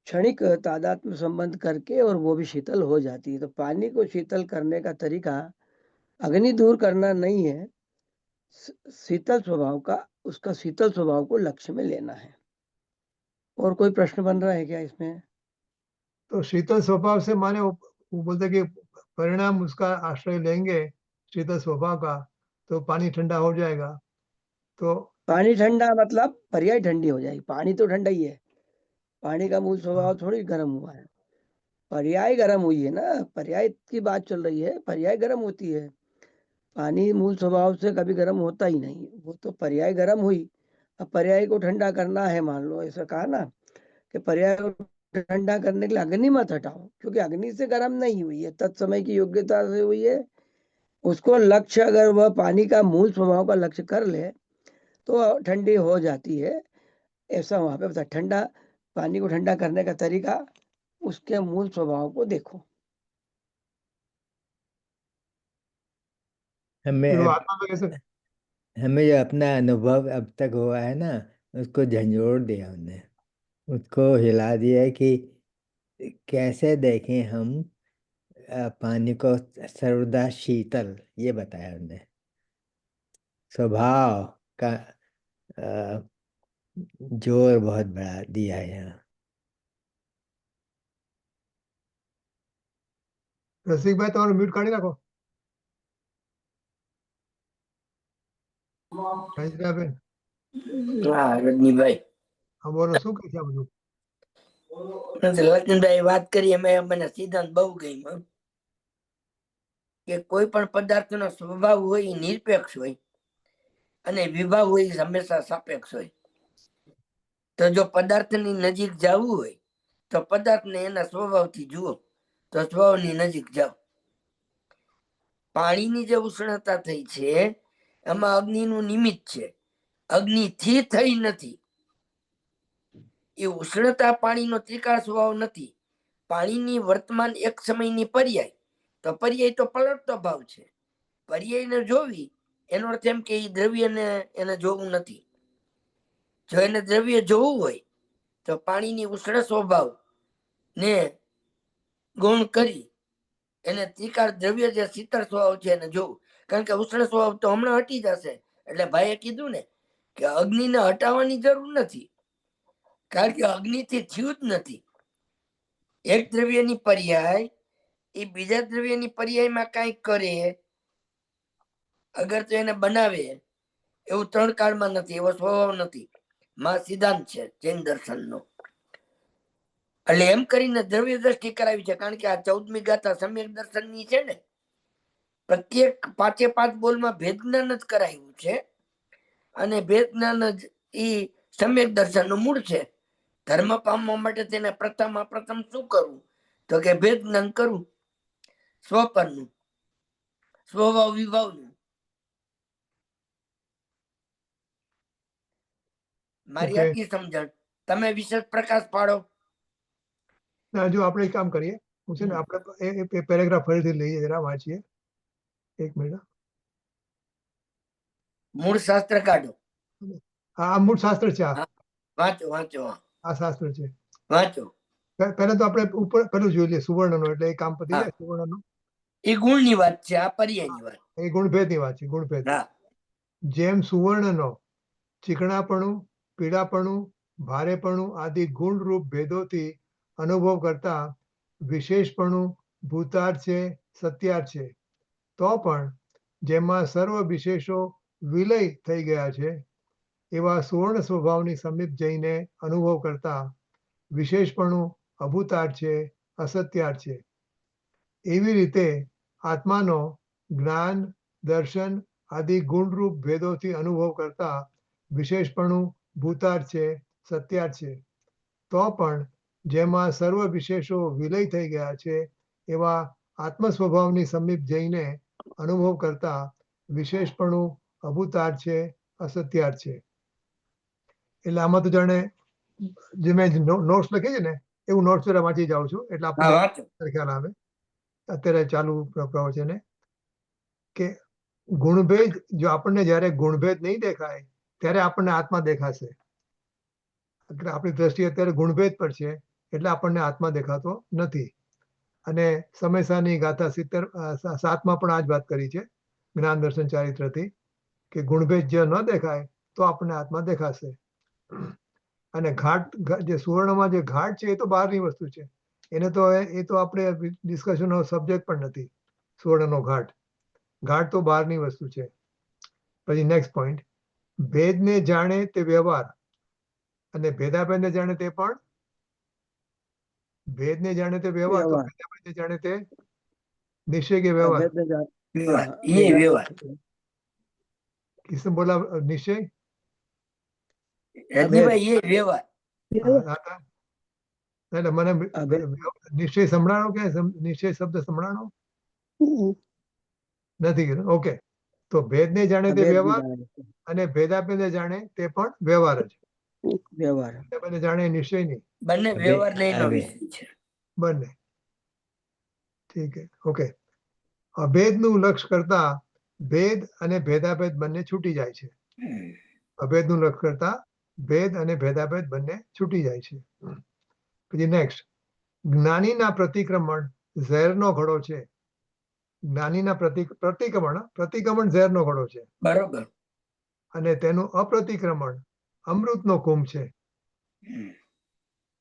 [SPEAKER 5] क्षणिक तादात्म्य संबंध करके और वो भी शीतल हो जाती है. तो पानी को शीतल करने का तरीका अग्नि दूर करना नहीं है, शीतल स्वभाव का, उसका शीतल स्वभाव को लक्ष्य में लेना है। और कोई प्रश्न बन रहा है क्या इसमें?
[SPEAKER 1] तो शीतल स्वभाव से माने वो बोलते कि परिणाम उसका आश्रय लेंगे शीतल स्वभाव का तो पानी ठंडा हो जाएगा। तो
[SPEAKER 5] पानी ठंडा मतलब पर्याय ठंडी हो जाएगी, पानी तो ठंडा ही है, पानी का मूल स्वभाव थोड़ी गर्म हुआ है, पर्याय गर्म हुई है ना, पर्याय की बात चल रही है, पर्याय गर्म होती है, पानी मूल स्वभाव से कभी गर्म होता ही नहीं, वो तो पर्याय गर्म हुई। अब पर्याय को ठंडा करना है, मान लो ऐसा कहा ना कि पर्याय को ठंडा करने के लिए अग्नि मत हटाओ, क्योंकि अग्नि से गर्म नहीं हुई है, तत्समय की योग्यता से हुई है। उसको लक्ष्य अगर वह पानी का मूल स्वभाव का लक्ष्य कर ले तो ठंडी हो जाती है, ऐसा वहां पे बता। ठंडा पानी को ठंडा करने का तरीका उसके मूल स्वभाव को देखो।
[SPEAKER 1] फिर वो आत्मा में कैसे
[SPEAKER 4] हमें जो अपना अनुभव अब तक हुआ है ना, उसको झंझोड़ दिया हमने, उसको हिला दिया है कि कैसे देखें हम पानी को सर्वदा शीतल, ये बताया हमने। स्वभाव का जोर बहुत बढ़ा दिया है यहाँ।
[SPEAKER 1] रसिक भाई તમારું મ્યુટ કાઢી નાખો રંજનાબેન।
[SPEAKER 6] હા રજનીભાઈ,
[SPEAKER 1] હા બોલો શું કહે છે આ બધું?
[SPEAKER 6] લક્ષ્મણભાઈ વાત કરી એમાં મને સિદ્ધાંત બહુ ગમ્યો કે કોઈ પણ પદાર્થનો સ્વભાવ હોય એ નિરપેક્ષ હોય અને વિભાવ હોય એ હંમેશા સાપેક્ષ હોય। તો જો પદાર્થની નજીક જવું હોય તો પદાર્થને એના સ્વભાવથી જુઓ, તો સ્વભાવની નજીક જાઓ। પાણીની જે ઉષ્ણતા થઈ છે એમાં અગ્નિનું નિમિત્ત છે, અગ્નિથી થઈ નથી। એ ઉષ્ણતા પાણીનો ત્રિકાળ સ્વભાવ નથી, પાણીની વર્તમાન એક સમયની પર્યાય, તો પર્યાય તો પલટતો ભાવ છે, પર્યાયને જોવી એનો અર્થ એમ કે એ દ્રવ્યને એને જોવું નથી। જો એને દ્રવ્ય જોવું હોય તો પાણીની ઉષ્ણ સ્વભાવ ને ગુણ કરી એને ત્રિકાળ દ્રવ્ય જે શીતળ સ્વભાવ છે એને જોવું, કારણ કે ઉષ્ણ સ્વભાવ તો હમણાં હટી જશે। એટલે ભાઈએ કીધું ને કે અગ્નિને હટાવવાની જરૂર નથી, કારણ કે અગ્નિથી થયું જ નથી। એક દ્રવ્યની પર્યાય એ બીજા દ્રવ્યની પર્યાયમાં કાંઈક કરે, અગર તો એને બનાવે, એવું ત્રણ કાળમાં નથી, એવો સ્વભાવ નથી। માં સિદ્ધાંત છે જૈન દર્શનનો। એટલે એમ કરીને દ્રવ્ય દ્રષ્ટિ કરાવી છે, કારણ કે આ 14મી ગાથા સમ્યક દર્શનની છે ને, પ્રત્યેક 5 બોલમાં ભેદ જ્ઞાન જ કરાયું છે, અને ભેદ જ્ઞાન જ એ સમ્યક દર્શનનું મૂળ છે। ધર્મ પામવા માટે તેને પ્રથમ શું કરવું, તો કે ભેદ જ્ઞાન કરવું, સ્વપરનું, સ્વભાવ વિભાવનું। મારી આટલી સમજણ, તમે વિશેષ પ્રકાશ પાડો।
[SPEAKER 1] ના જો આપણે એક કામ કરીએ, હું છે ને આપણે એ પેરેગ્રાફ ફરીથી લઈએ, જરા વાંચીએ, એક મિનિટ।
[SPEAKER 6] મૂળ શાસ્ત્ર કાઢો,
[SPEAKER 1] આ મૂળ શાસ્ત્ર છે,
[SPEAKER 6] વાંચો વાંચો,
[SPEAKER 1] આ શાસ્ત્ર છે,
[SPEAKER 6] વાંચો।
[SPEAKER 1] પહેલા તો આપણે ઉપર પેલું જોઈ લઈએ સુવર્ણનો, એટલે એ કામ પતી જાય સુવર્ણનો।
[SPEAKER 6] એ ગુણની વાત છે, આ પર્યાયની વાત,
[SPEAKER 1] એ ગુણભેદની વાત છે, ગુણભેદ। જેમ સુવર્ણનો ચીકણાપણું, પીળાપણું, ભારેપણું આદિ ગુણરૂપ ભેદોથી અનુભવ કરતા વિશેષપણું ભૂતાર્થ છે, સત્યાર્થ છે, તો પણ જેમાં સર્વ વિશેષો વિલય થઈ ગયા છે એવા સુવર્ણ સ્વભાવની સમીપ જઈને અનુભવ કરતા વિશેષપણું અભૂતાર્થ છે, અસત્યાર્થ છે। એવી રીતે આત્માનો જ્ઞાન, દર્શન આદિ ગુણરૂપ ભેદોથી અનુભવ કરતા વિશેષપણું ભૂતાર્થ છે, સત્યાર્થ છે, તો પણ જેમાં સર્વ વિશેષો વિલય થઈ ગયા છે એવા આત્મ સ્વભાવની સમીપ જઈને અનુભવ કરતા વિશેષપણું અભૂતાર્થ છે, અસત્યાર્થ છે। એટલે આમાં તો જાણે જે મેં નોટ્સ લખી છે ને એવું નોટ્સ જરા વાંચી જાઉં છું, એટલે આપણને ખ્યાલ આવે। અત્યારે ચાલુ પ્રવચને કે ગુણભેદ, જો આપણને જ્યારે ગુણભેદ નહીં દેખાય ત્યારે આપણને આત્મા દેખાશે। આપણી દ્રષ્ટિ અત્યારે ગુણભેદ પર છે એટલે આપણને આત્મા દેખાતો નથી। અને સમયસાની ગાથા 7માં પણ આ જ વાત કરી છે જ્ઞાન દર્શન ચારિત્રથી કે ગુણભેદ જે ન દેખાય તો આપણને આત્મા દેખાશે. અને ઘાટ જે સુવર્ણમાં જે ઘાટ છે એ તો બહારની વસ્તુ છે, એને તો એ તો આપણે ડિસ્કશનનો સબ્જેક્ટ પણ નથી. સુવર્ણનો ઘાટ ઘાટ તો બહારની વસ્તુ છે. પછી નેક્સ્ટ પોઈન્ટ, ભેદને જાણે તે વ્યવહાર અને ભેદાભેદને જાણે તે પણ ભેદને જાણે તે વ્યવહાર તો
[SPEAKER 5] વ્યવહાર.
[SPEAKER 1] ભેદાભેદને જાણે તે નિશ્ચય કે વ્યવહાર.
[SPEAKER 5] અભેદ ને જાણ-
[SPEAKER 6] વ્યવહાર
[SPEAKER 5] હા,
[SPEAKER 6] એ વ્યવહાર
[SPEAKER 1] કિશન બોલા નિશ્ચય.
[SPEAKER 6] રજનીભાઈ એ વ્યવહાર
[SPEAKER 1] એટલે મને
[SPEAKER 5] અભેદ.
[SPEAKER 1] નિશ્ચય સંભળાણો કે નિશ્ચય શબ્દ સંભળાણો નથી કીધું. ઓકે, તો ભેદને જાણે તે
[SPEAKER 5] અભેદ ને
[SPEAKER 1] વ્યવહાર
[SPEAKER 5] જાણે છે.
[SPEAKER 1] અને ભેદાભેદને જાણે તે પણ વ્યવહાર જ.
[SPEAKER 5] વ્યવહાર.
[SPEAKER 1] ભેદાભેદને જાણે નિશ્ચય નહીં,
[SPEAKER 6] બંને
[SPEAKER 4] અભે-
[SPEAKER 6] વ્યવહાર લઈનો
[SPEAKER 4] અભે-
[SPEAKER 6] વિષય છે.
[SPEAKER 1] બંને. ઠીક છે, ઓકે. અભેદનું લક્ષ કરતા ભેદ અને ભેદાભેદ બંને છૂટી જાય છે. અભેદનું લક્ષ કરતા ભેદ અને ભેદાભેદ બંને છૂટી જાય છે. પછી નેક્સ્ટ, જ્ઞાનીના પ્રતિક્રમણ ઝેરનો ઘડો છે. જ્ઞાનીના પ્રતિક્રમણ ઝેરનો ઘડો છે
[SPEAKER 6] બરોબર.
[SPEAKER 1] અને તેનું અપ્રતિક્રમણ અમૃતનો કુંભ છે.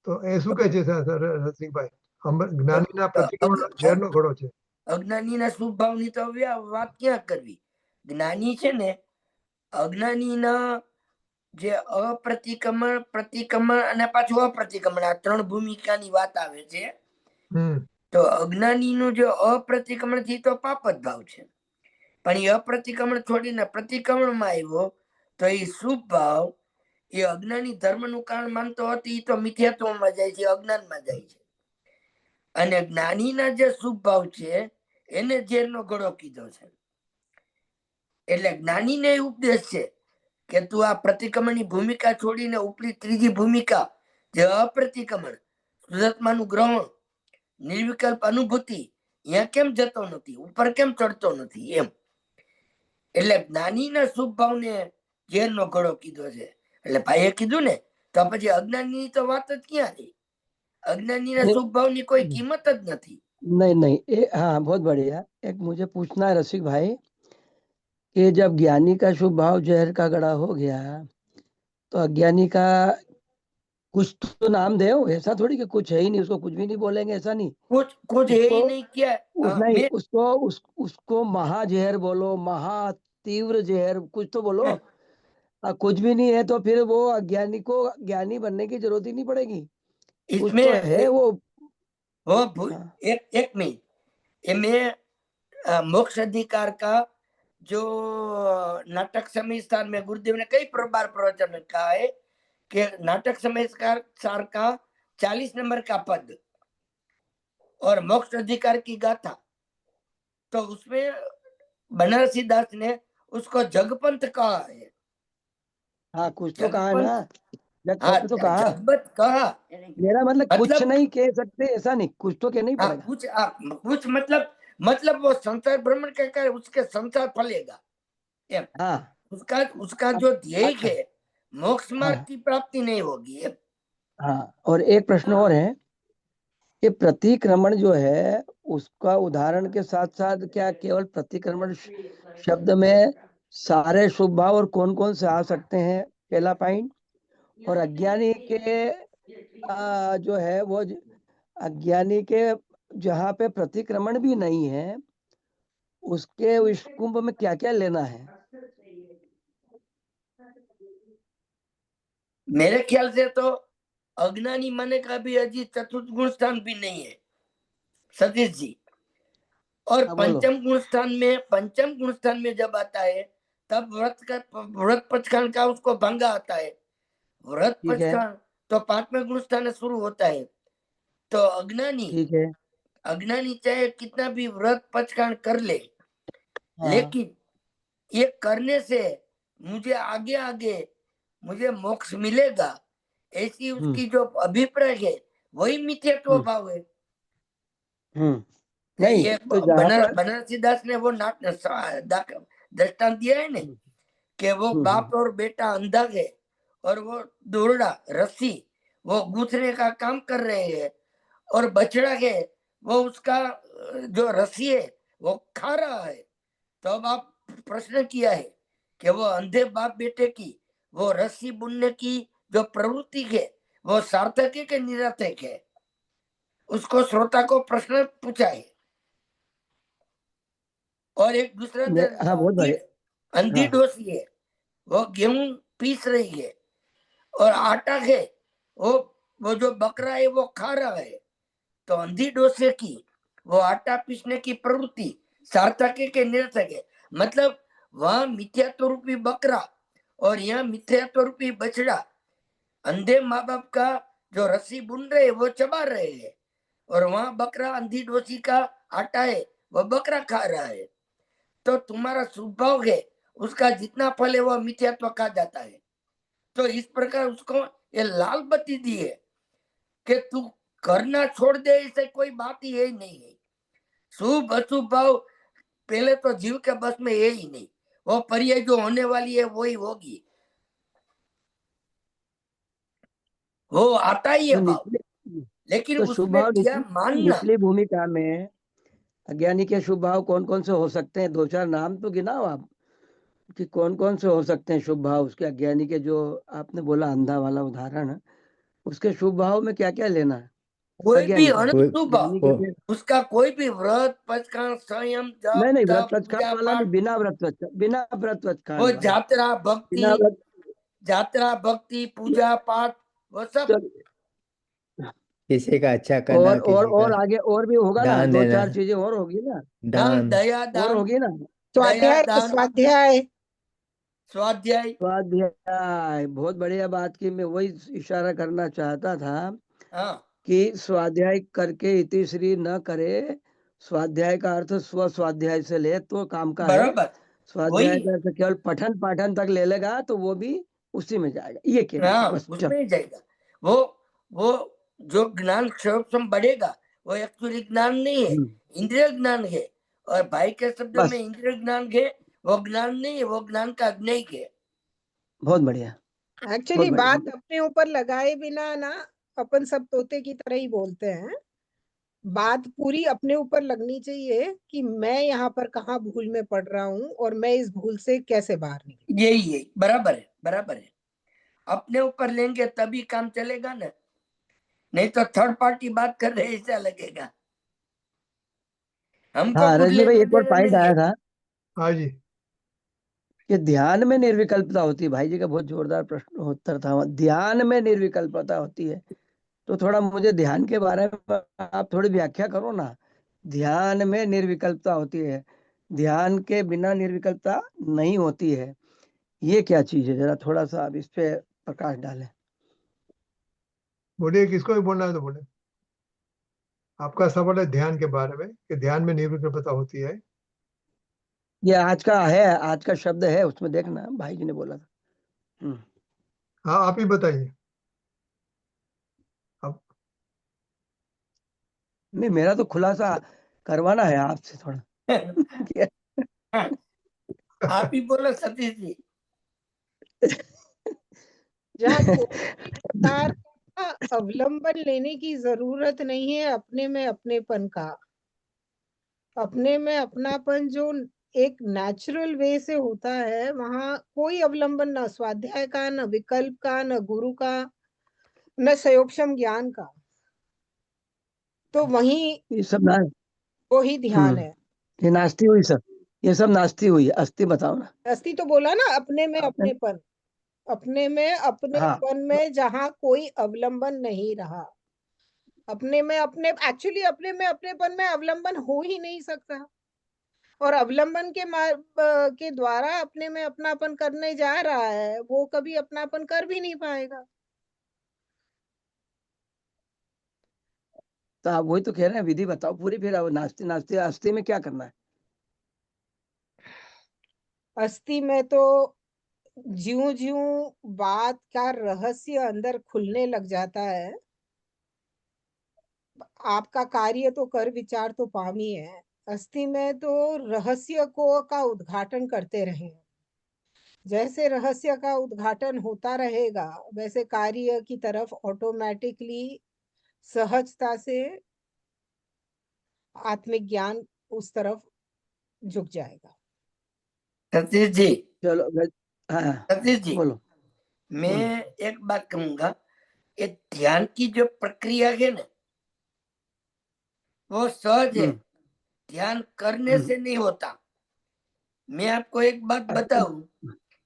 [SPEAKER 1] તો એ શું કહે છે રસિકભાઈ? જ્ઞાનીના પ્રતિક્રમણ ઝેરનો ઘડો છે.
[SPEAKER 6] અજ્ઞાનીના શુભ ભાવની તો હવે આ વાત ક્યાં કરવી. જ્ઞાની છે ને, અજ્ઞાનીના જે અપ્રતિક્રમણ, પ્રતિક્રમણ અને પાછું અપ્રતિક્રમણ, આ ત્રણ ભૂમિકાની વાત આવે છે.
[SPEAKER 1] હમ
[SPEAKER 6] તો અજ્ઞાનીનું જે અપ્રતિક્રમણ થી તો પાપ જ ભાવ છે, પણ એ અપ્રતિક્રમણ છોડીને પ્રતિક્રમણમાં આવ્યો તો એ શુભ ભાવ એ અજ્ઞાની ધર્મનું કારણ માનતો હતો, એ તો મિથ્યાત્વમાં જાય છે, અજ્ઞાનમાં જાય છે. અને જ્ઞાનીના જે શુભ ભાવ છે એને ઝેરનો ઘડો કીધો છે. એટલે જ્ઞાનીને એ ઉપદેશ છે કે તું આ પ્રતિક્રમણની ભૂમિકા છોડીને ઉપરી ત્રીજી ભૂમિકા જે અપ્રતિક્રમણ, શુદ્ધાત્માનું ગ્રહણ, નિર્વિકલ્પ અનુભૂતિ, અહીંયા કેમ જતો નથી, ઉપર કેમ ચડતો નથી એમ. એટલે જ્ઞાનીના શુભ ભાવને ઝેરનો ઘડો કીધો છે. એટલે ભાઈએ કીધું ને, તો પછી અજ્ઞાનીની તો વાત જ ક્યાં રહી? अज्ञानी शुभ भाव की कोई कीमत ज नहीं।
[SPEAKER 5] नहीं हाँ बहुत बढ़िया। एक मुझे पूछना है रसिक भाई कि जब ज्ञानी का शुभ भाव जहर का गड़ा हो गया तो अज्ञानी का कुछ तो नाम दे, ऐसा थोड़ी कि कुछ है ही नहीं, उसको कुछ भी नहीं बोलेंगे, ऐसा नहीं।
[SPEAKER 6] कुछ है ही नहीं क्या?
[SPEAKER 5] नहीं उसको महाजहर बोलो, महा तीव्र जहर कुछ तो बोलो। कुछ भी नहीं है तो फिर वो अज्ञानी को ज्ञानी बनने की जरूरत ही नहीं पड़ेगी।
[SPEAKER 6] इसमें
[SPEAKER 5] तो है वो
[SPEAKER 6] एक मिनट, मैं मोक्ष अधिकार का जो नाटक समय स्थान में गुरुदेव ने कई बार प्रवचन में कहा है कि नाटक समय सार का 40 नंबर का पद और मोक्ष अधिकार की गाथा, तो उसमें बनारसी दास ने उसको जगपंथ कहा है।
[SPEAKER 5] हाँ कुछ तो कहा ना,
[SPEAKER 6] हाँ,
[SPEAKER 5] तो कहा,
[SPEAKER 6] जगपंथ कहा।
[SPEAKER 5] मेरा मतलब कुछ नहीं कह सकते ऐसा नहीं, कुछ तो कहना ही पड़ेगा।
[SPEAKER 6] कुछ मतलब वो संसार भ्रमण कर उसके संसार फलेगा।
[SPEAKER 5] हाँ
[SPEAKER 6] उसका जो ध्येय है मोक्ष मार्ग की प्राप्ति नहीं होगी।
[SPEAKER 5] हाँ, और एक प्रश्न और है कि प्रतिक्रमण जो है उसका उदाहरण के साथ साथ क्या केवल प्रतिक्रमण शब्द में सारे शुभ भाव और कौन कौन से आ सकते हैं, पहला पॉइंट। और अज्ञानी के जो है वो अज्ञानी के जहाँ पे प्रतिक्रमण भी नहीं है उसके इस कुंभ में क्या क्या लेना है।
[SPEAKER 6] मेरे ख्याल से तो अज्ञानी माने का भी अजी चतुर्थ गुण स्थान भी नहीं है सतीश जी। और पंचम गुण स्थान में जब आता है तब व्रत पचखान का उसको भंगा आता है। व्रत पचखान तो 5वें गुण स्थान शुरू होता है। तो अज्ञानी चाहे कितना भी व्रत पचखान कर ले, लेकिन ये करने से मुझे आगे मुझे मोक्ष मिलेगा ऐसी उसकी जो अभिप्राय है वही मिथ्यात्व भाव है।
[SPEAKER 5] नहीं
[SPEAKER 6] ये
[SPEAKER 5] तो
[SPEAKER 6] बनारसी दास ने वो दृष्टांत दिया है ना कि वो बाप और बेटा अंधा है और वो दौड़ा रस्सी वो गूंथने का काम कर रहे हैं और बछड़ा है वो उसका जो रस्सी है वो खा रहा है। तो अब आप प्रश्न किया है कि वो अंधे बाप बेटे की वो रस्सी बुनने की जो प्रवृत्ति है वो सार्थक है कि निरर्थक है, उसको श्रोता को प्रश्न पूछा है। और एक दूसरा
[SPEAKER 5] हाँ बहुत बढ़िया।
[SPEAKER 6] अंधी
[SPEAKER 5] हाँ
[SPEAKER 6] डोसी है, वो गेहूं पीस रही है और आटा है वो जो बकरा है वो खा रहा है, तो अंधी डोसे की वो आटा पीसने की प्रवृत्ति सार्थक है कि निरर्थक है? मतलब वहां मिथ्यात्व रूपी बकरा और यहाँ मिथ्यात्व रूपी बछड़ा, अंधे माँ बाप का जो रस्सी बुन रहे वो चबा रहे हैं, और वहां बकरा अंधी डोसी का आटा है वो बकरा खा रहा है। तो तुम्हारा स्वभाव है उसका जितना फल है वो मिथ्यात्व खा जाता है। तो इस प्रकार उसको ये लाल बत्ती दी है कि तू करना छोड़ दे, ऐसे कोई बात ही है ही नहीं है। शुभ अशुभ भाव पहले तो जीव के बस में है ही नहीं, वो पर्याय जो होने वाली है वही होगी, वो आता ही है
[SPEAKER 5] तो
[SPEAKER 6] भाव, लेकिन
[SPEAKER 5] तो शुभ
[SPEAKER 6] उसमें
[SPEAKER 5] भाव
[SPEAKER 6] क्या मानना।
[SPEAKER 5] निचली भूमिका में अज्ञानी के शुभ भाव कौन कौन से हो सकते हैं? 2-4 नाम तो गिनाओ आप कि कौन कौन से हो सकते हैं शुभ भाव उसके अज्ञानी के। जो आपने बोला अंधा वाला उदाहरण, उसके शुभ भाव में क्या क्या लेना है?
[SPEAKER 6] कोई भी
[SPEAKER 5] अज्ञानी के
[SPEAKER 6] अनशुभ भाव,
[SPEAKER 5] ज्ञानी के
[SPEAKER 6] उसका कोई भी व्रत पचकान संयम जप
[SPEAKER 5] नहीं व्रत
[SPEAKER 6] तप
[SPEAKER 5] पचकान
[SPEAKER 6] पूजा
[SPEAKER 5] वाला नहीं,
[SPEAKER 6] पाठ,
[SPEAKER 5] बिना व्रत पचकान
[SPEAKER 6] वो
[SPEAKER 5] वाला,
[SPEAKER 6] यात्रा
[SPEAKER 5] बिना
[SPEAKER 6] भक्ति,
[SPEAKER 5] व्रत।
[SPEAKER 6] यात्रा भक्ति पूजा पाठ वो सब।
[SPEAKER 4] किसी का अच्छा करना, किसी का
[SPEAKER 5] और आगे और भी होगा ना,
[SPEAKER 4] दान
[SPEAKER 5] दो
[SPEAKER 4] देना,
[SPEAKER 5] चार चीजें और होगी ना,
[SPEAKER 6] दान,
[SPEAKER 4] दान।
[SPEAKER 6] दया
[SPEAKER 5] और
[SPEAKER 6] दान,
[SPEAKER 5] होगी ना।
[SPEAKER 6] दया
[SPEAKER 2] स्वाध्याय
[SPEAKER 6] दान,
[SPEAKER 2] स्वाध्याय
[SPEAKER 6] स्वाध्याय।
[SPEAKER 5] स्वाध्याय, बहुत बढ़िया बात की। मैं वही इशारा करना चाहता था
[SPEAKER 6] हाँ
[SPEAKER 5] कि स्वाध्याय करके इतिश्री न करे। स्वाध्याय का अर्थ स्व स्वाध्याय से ले तो काम का है।
[SPEAKER 6] बराबर,
[SPEAKER 5] स्वाध्याय
[SPEAKER 6] वही
[SPEAKER 5] का अर्थ केवल पठन पाठन तक ले लेगा तो वो भी उसी में जाएगा, ये कहना था
[SPEAKER 6] हाँ
[SPEAKER 5] बस।
[SPEAKER 6] उसमें
[SPEAKER 5] चलो
[SPEAKER 6] ही जाएगा। वो जो ज्ञान क्षण बढ़ेगा वो एक्चुअली ज्ञान नहीं है, इंद्रिय ज्ञान है। और भाई के शब्द में
[SPEAKER 5] बस,
[SPEAKER 6] इंद्रिय ज्ञान है, वो ज्ञान नहीं है, वो ज्ञान का अज्ञेय है।
[SPEAKER 5] बहुत बढ़िया,
[SPEAKER 2] एक्चुअली
[SPEAKER 5] बहुत बढ़िया।
[SPEAKER 2] बात अपने ऊपर लगाए बिना ना, अपन सब तोते की तरह ही बोलते हैं। बात पूरी अपने ऊपर लगनी चाहिए कि मैं यहाँ पर कहाँ भूल में पड़ रहा हूँ और मैं इस भूल से कैसे बाहर निकलूं।
[SPEAKER 6] यही बराबर है, बराबर है। अपने ऊपर लेंगे तभी काम चलेगा ना, नहीं तो थर्ड पार्टी बात कर रहे ऐसा लगेगा। हमको
[SPEAKER 5] हाँ
[SPEAKER 6] कुछ
[SPEAKER 5] रजनी भाई,
[SPEAKER 6] लेना
[SPEAKER 5] एक और
[SPEAKER 6] देना
[SPEAKER 5] पॉइंट
[SPEAKER 6] नहीं
[SPEAKER 5] आया
[SPEAKER 6] है।
[SPEAKER 5] था
[SPEAKER 1] हाँ जी।
[SPEAKER 5] कि ध्यान में निर्विकल्पता होती है। भाई जी का बहुत जोरदार प्रश्न उत्तर था, ध्यान में निर्विकल्पता होती है। तो थोड़ा मुझे ध्यान के बारे में आप थोड़ी व्याख्या करो ना। ध्यान में निर्विकल्पता होती है, ध्यान के बिना निर्विकल्पता नहीं होती है, ये क्या चीज है? जरा थोड़ा सा आप इस पे प्रकाश डालें।
[SPEAKER 1] बोलिए, किसको भी बोलना है तो बोले। आपका सवाल है ध्यान के बारे में कि ध्यान में निर्विकल्पता होती है।
[SPEAKER 5] ये आज का है, आज का शब्द है, उसमें देखना भाई जी ने बोला था।
[SPEAKER 1] हाँ, आप ही बताइए। अब
[SPEAKER 5] नहीं, मेरा तो खुलासा करवाना है आपसे थोड़ा।
[SPEAKER 6] आप ही बोलो सतीश जी।
[SPEAKER 2] जहाँ कोई भी प्रकार का अवलंबन लेने की जरूरत नहीं है अपने में अपनेपन का। अपने में अपनापन जो एक नेचुरल वे से होता है, वहां कोई अवलंबन, ना स्वाध्याय का, न विकल्प का, न गुरु का, न संयोगक्षम ज्ञान का। तो वही
[SPEAKER 5] ये सब ना,
[SPEAKER 2] वो ही ध्यान है।
[SPEAKER 5] ये नास्ती हुई सब, ये सब नास्ती हुई। अस्थि बताओ ना।
[SPEAKER 2] अस्थि तो बोला ना, अपने में अपनेपन, अपने में
[SPEAKER 5] हाँ,
[SPEAKER 2] अपनेपन में जहां कोई अवलंबन नहीं रहा। अपने में अपने, एक्चुअली अपने में अपनेपन में अवलंबन हो ही नहीं सकता। और अवलंबन के द्वारा अपने में अपनापन करने जा रहा है, वो कभी अपनापन कर भी नहीं पाएगा।
[SPEAKER 5] तो आप वही तो कह रहे हैं, विधि बताओ पूरी। फिर अब नास्ती नास्ती अस्थि में क्या करना है?
[SPEAKER 2] अस्थि में तो ज्यों ज्यों बात का रहस्य अंदर खुलने लग जाता है, आपका कार्य तो कर विचार तो पामी है, अस्थि में तो रहस्य को का उद्घाटन करते रहे। जैसे रहस्य का उद्घाटन होता रहेगा वैसे कार्य की तरफ ऑटोमेटिकली सहजता से आत्मिक ज्ञान उस तरफ झुक जाएगा।
[SPEAKER 6] सतीश जी,
[SPEAKER 5] चलो हाँ
[SPEAKER 6] सतीश जी,
[SPEAKER 5] बोलो।
[SPEAKER 6] मैं एक बात कहूंगा कि ध्यान की जो प्रक्रिया है ना वो सहज है, ध्यान करने से नहीं होता। मैं आपको एक बात बताऊं,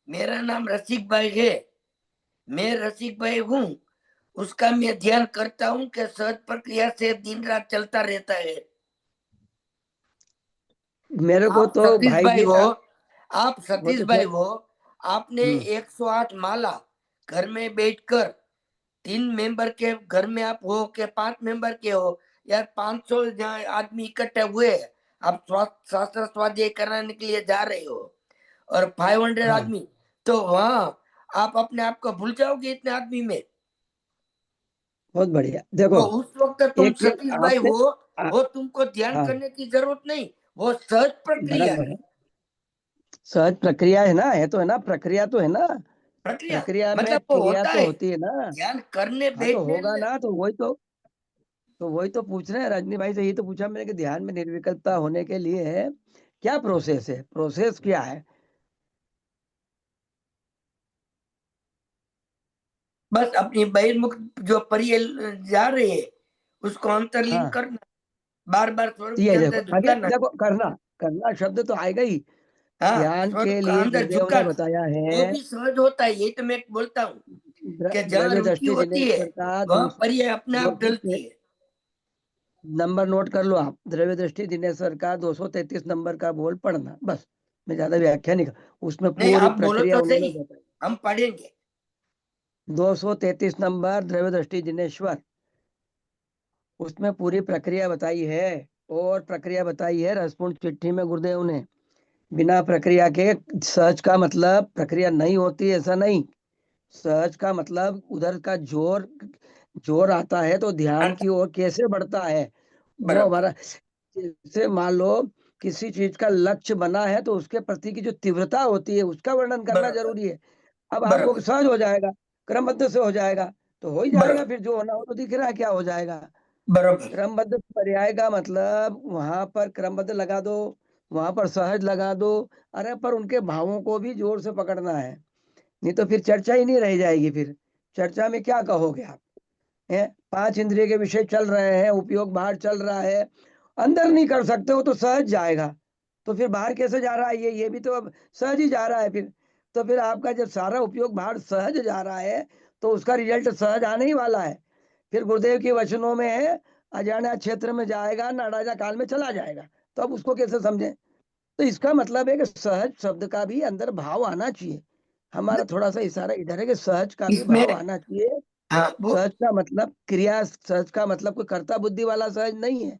[SPEAKER 6] मेरा नाम रसिक भाई है, मैं रसिक भाई हूँ, उसका मैं ध्यान करता हूँ कि सहज प्रक्रिया से दिन रात चलता रहता है।
[SPEAKER 5] मेरे को
[SPEAKER 6] आप
[SPEAKER 5] तो
[SPEAKER 6] सतीश
[SPEAKER 5] भाई
[SPEAKER 6] भाई
[SPEAKER 5] जी
[SPEAKER 6] हो, आप
[SPEAKER 5] वो
[SPEAKER 6] सतीश
[SPEAKER 5] तो
[SPEAKER 6] भाई हो, आपने
[SPEAKER 5] हम्म,
[SPEAKER 6] 108 माला घर में बैठकर 3 मेंबर के घर में आप हो के 5 मेंबर के हो, यार 500 आदमी इकट्ठे हुए, आप शास्त्र स्वाध्याय कराने के लिए जा रहे हो और 500
[SPEAKER 5] हाँ
[SPEAKER 6] आदमी, तो वहां आप अपने आप को भूल जाओगे इतने आदमी में।
[SPEAKER 5] बहुत बढ़िया। देखो
[SPEAKER 6] तो उस वक्त तुम
[SPEAKER 5] एक
[SPEAKER 6] सतीश भाई
[SPEAKER 5] आपने
[SPEAKER 6] हो,
[SPEAKER 5] आ,
[SPEAKER 6] वो तुमको ध्यान
[SPEAKER 5] हाँ
[SPEAKER 6] करने की जरूरत नहीं, वो सहज प्रक्रिया
[SPEAKER 5] बराबर
[SPEAKER 6] है।
[SPEAKER 5] है। सहज प्रक्रिया है ना, है तो है ना, प्रक्रिया तो है ना,
[SPEAKER 6] प्रक्रिया
[SPEAKER 5] प्रक्रिया में
[SPEAKER 6] मतलब वो
[SPEAKER 5] क्रिया
[SPEAKER 6] होता
[SPEAKER 5] तो
[SPEAKER 6] है,
[SPEAKER 5] होती है ना।
[SPEAKER 6] ध्यान करने
[SPEAKER 5] हाँ तो
[SPEAKER 6] बैठने
[SPEAKER 5] होगा
[SPEAKER 6] में।
[SPEAKER 5] ना, तो वही तो पूछ रहे हैं रजनी भाई से, यही तो पूछा मैंने कि ध्यान में निर्विकल्पता होने के लिए क्या प्रोसेस है, प्रोसेस क्या है।
[SPEAKER 6] बस अपनी बहिर्मुख जो परिय जा रहे हैं उसको अंतर्लीन
[SPEAKER 5] हाँ
[SPEAKER 6] करना, बार बार
[SPEAKER 5] तो
[SPEAKER 6] स्वरूप
[SPEAKER 5] ये
[SPEAKER 6] के
[SPEAKER 5] देखो
[SPEAKER 6] अंदर
[SPEAKER 5] आगे
[SPEAKER 6] झुकाना।
[SPEAKER 5] देखो, करना करना शब्द तो आएगा ही।
[SPEAKER 6] हाँ,
[SPEAKER 5] ध्यान
[SPEAKER 6] स्वरूप
[SPEAKER 5] के
[SPEAKER 6] का
[SPEAKER 5] लिए
[SPEAKER 6] अंदर
[SPEAKER 5] गुरुदेव ने
[SPEAKER 6] झुकाना,
[SPEAKER 5] बताया
[SPEAKER 6] वो
[SPEAKER 5] है
[SPEAKER 6] भी सहज होता है, यही तो मैं बोलता हूँ कि जहाँ
[SPEAKER 5] द्रव्य
[SPEAKER 6] रुचि
[SPEAKER 5] दृष्टि
[SPEAKER 6] होती है
[SPEAKER 5] जिनेश्वर का
[SPEAKER 6] वहाँ पर्याय अपने आप
[SPEAKER 5] 200
[SPEAKER 6] डलती है।
[SPEAKER 5] नंबर नोट कर लो आप, द्रव्य दृष्टि दिनेश्वर का 233 नंबर का बोल पढ़ना बस। मैं ज्यादा व्याख्या नहीं उसमें
[SPEAKER 6] नहीं,
[SPEAKER 5] पूरी
[SPEAKER 6] आप बोलो
[SPEAKER 5] प्रक्रिया
[SPEAKER 6] तो
[SPEAKER 5] उन्होंने
[SPEAKER 6] सही,
[SPEAKER 5] बताई।
[SPEAKER 6] हम पढ़ेंगे।
[SPEAKER 5] 233 नंबर द्रव्य दृष्टि दिनेश्वर, उसमें पूरी प्रक्रिया बताई है। और प्रक्रिया बताई है रसपूर्ण चिट्ठी में गुरुदेव ने, बिना प्रक्रिया के सहज का मतलब प्रक्रिया नहीं होती, ऐसा नहीं। सहज का मतलब उधर का जोर जोर आता है तो ध्यान की ओर कैसे बढ़ता है वो
[SPEAKER 6] बराबर
[SPEAKER 5] हमारा। जैसे मान लो किसी चीज का लक्ष्य बना है तो उसके प्रति की जो तीव्रता होती है उसका वर्णन करना
[SPEAKER 6] बराबर
[SPEAKER 5] जरूरी है। अब आपको
[SPEAKER 6] बराबर
[SPEAKER 5] सहज हो जाएगा, क्रमबद्ध से हो जाएगा तो हो ही जाएगा,
[SPEAKER 6] बराबर
[SPEAKER 5] फिर जो होना हो तो दिख रहा है क्या हो जाएगा।
[SPEAKER 6] बराबर
[SPEAKER 5] क्रमबद्ध पर्याय का मतलब वहां पर क्रमबद्ध लगा दो, वहां पर सहज लगा दो। अरे पर उनके भावों को भी जोर से पकड़ना है, नहीं तो फिर चर्चा ही नहीं रह जाएगी। फिर चर्चा में क्या कहोगे आप, है 5 इंद्रिय के विषय चल रहे हैं, उपयोग बाहर चल रहा है, अंदर नहीं कर सकते हो तो सहज जाएगा, तो फिर बाहर कैसे जा रहा है, ये भी तो अब सहज ही जा रहा है फिर। तो फिर आपका जब सारा उपयोग बाहर सहज जा रहा है तो उसका रिजल्ट सहज आने ही वाला है। फिर गुरुदेव के वचनों में है, अजाना क्षेत्र में जाएगा नाराजा काल में चला जाएगा, तो अब उसको कैसे समझें। तो इसका मतलब है कि सहज शब्द का भी अंदर भाव आना चाहिए। हमारा थोड़ा सा इशारा इधर है कि सहज का भी
[SPEAKER 6] इसमें।
[SPEAKER 5] भाव आना चाहिए।
[SPEAKER 6] हाँ वो
[SPEAKER 5] सहज का मतलब क्रिया, सहज का मतलब कोई कर्ता बुद्धि वाला सहज नहीं है,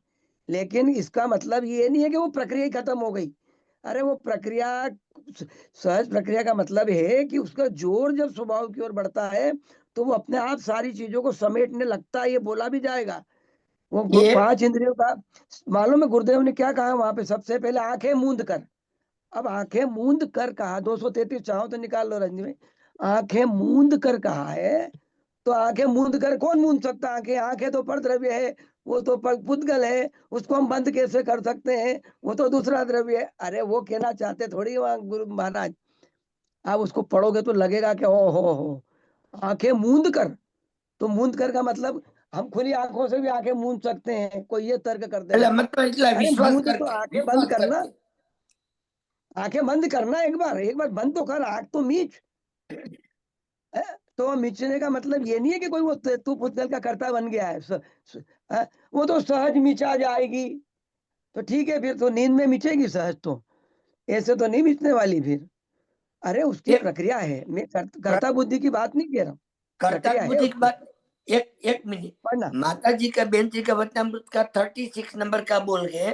[SPEAKER 5] लेकिन इसका मतलब ये नहीं है कि वो प्रक्रिया ही खत्म हो गई। अरे वो प्रक्रिया, सहज प्रक्रिया का मतलब है कि उसका जोर जब स्वभाव की ओर बढ़ता है तो वो अपने आप सारी चीजों को समेटने लगता है, ये बोला भी जाएगा। वो
[SPEAKER 6] ये
[SPEAKER 5] 5 इंद्रियों का मालूम है गुरुदेव ने क्या कहा वहां पे, सबसे पहले आंखें मूंद कर। अब आंखें मूंद कर कहा, 233 चाहो तो निकाल लो रजनी में, आंखें मूंद कर कहा है। तो आंखें मूंद कर कौन मूंद सकता, आंखें आंखें तो पर द्रव्य है, वो तो पुद्गल है, उसको हम बंद कैसे कर सकते हैं, वो तो दूसरा द्रव्य है। अरे वो कहना चाहते थोड़ी वहां गुरु महाराज, आप उसको पढ़ोगे तो लगेगा कि ओ हो आंखें मूंद कर। तो मूंद कर का मतलब हम खुली आंखों से भी आंखें मूंद सकते हैं, कोई ये तर्क कर
[SPEAKER 6] એટલે
[SPEAKER 5] देगा।
[SPEAKER 6] मतलब એટલા
[SPEAKER 5] अरे
[SPEAKER 6] विश्वास
[SPEAKER 5] मूंद तो
[SPEAKER 6] करके,
[SPEAKER 5] आंखें बंद
[SPEAKER 6] विश्वास
[SPEAKER 5] करना,
[SPEAKER 6] करके।
[SPEAKER 5] आंखें बंद करना, एक बार बंद तो कर, आंख तो मीच है? तो मिचने का मतलब ये नहीं है कि कोई वो तू पुतगल का कर्ता बन गया है है? वो तो सहज मिचा जाएगी, तो ठीक है, फिर तो नींद में मिचेगी सहज, तो ऐसे तो नहीं मिचने वाली फिर। अरे उसकी
[SPEAKER 6] एक
[SPEAKER 5] प्रक्रिया है, मैं कर्ता बुद्धि की बात नहीं कह रहा हूँ,
[SPEAKER 6] कर्ता
[SPEAKER 5] प्रक्रिया है
[SPEAKER 6] बुद्धि की
[SPEAKER 5] उसकी।
[SPEAKER 6] बात। एक एक मिनट,
[SPEAKER 5] पढ़ना।
[SPEAKER 6] माता जी का बेन जी का वचनामृत का 36 नंबर का बोल है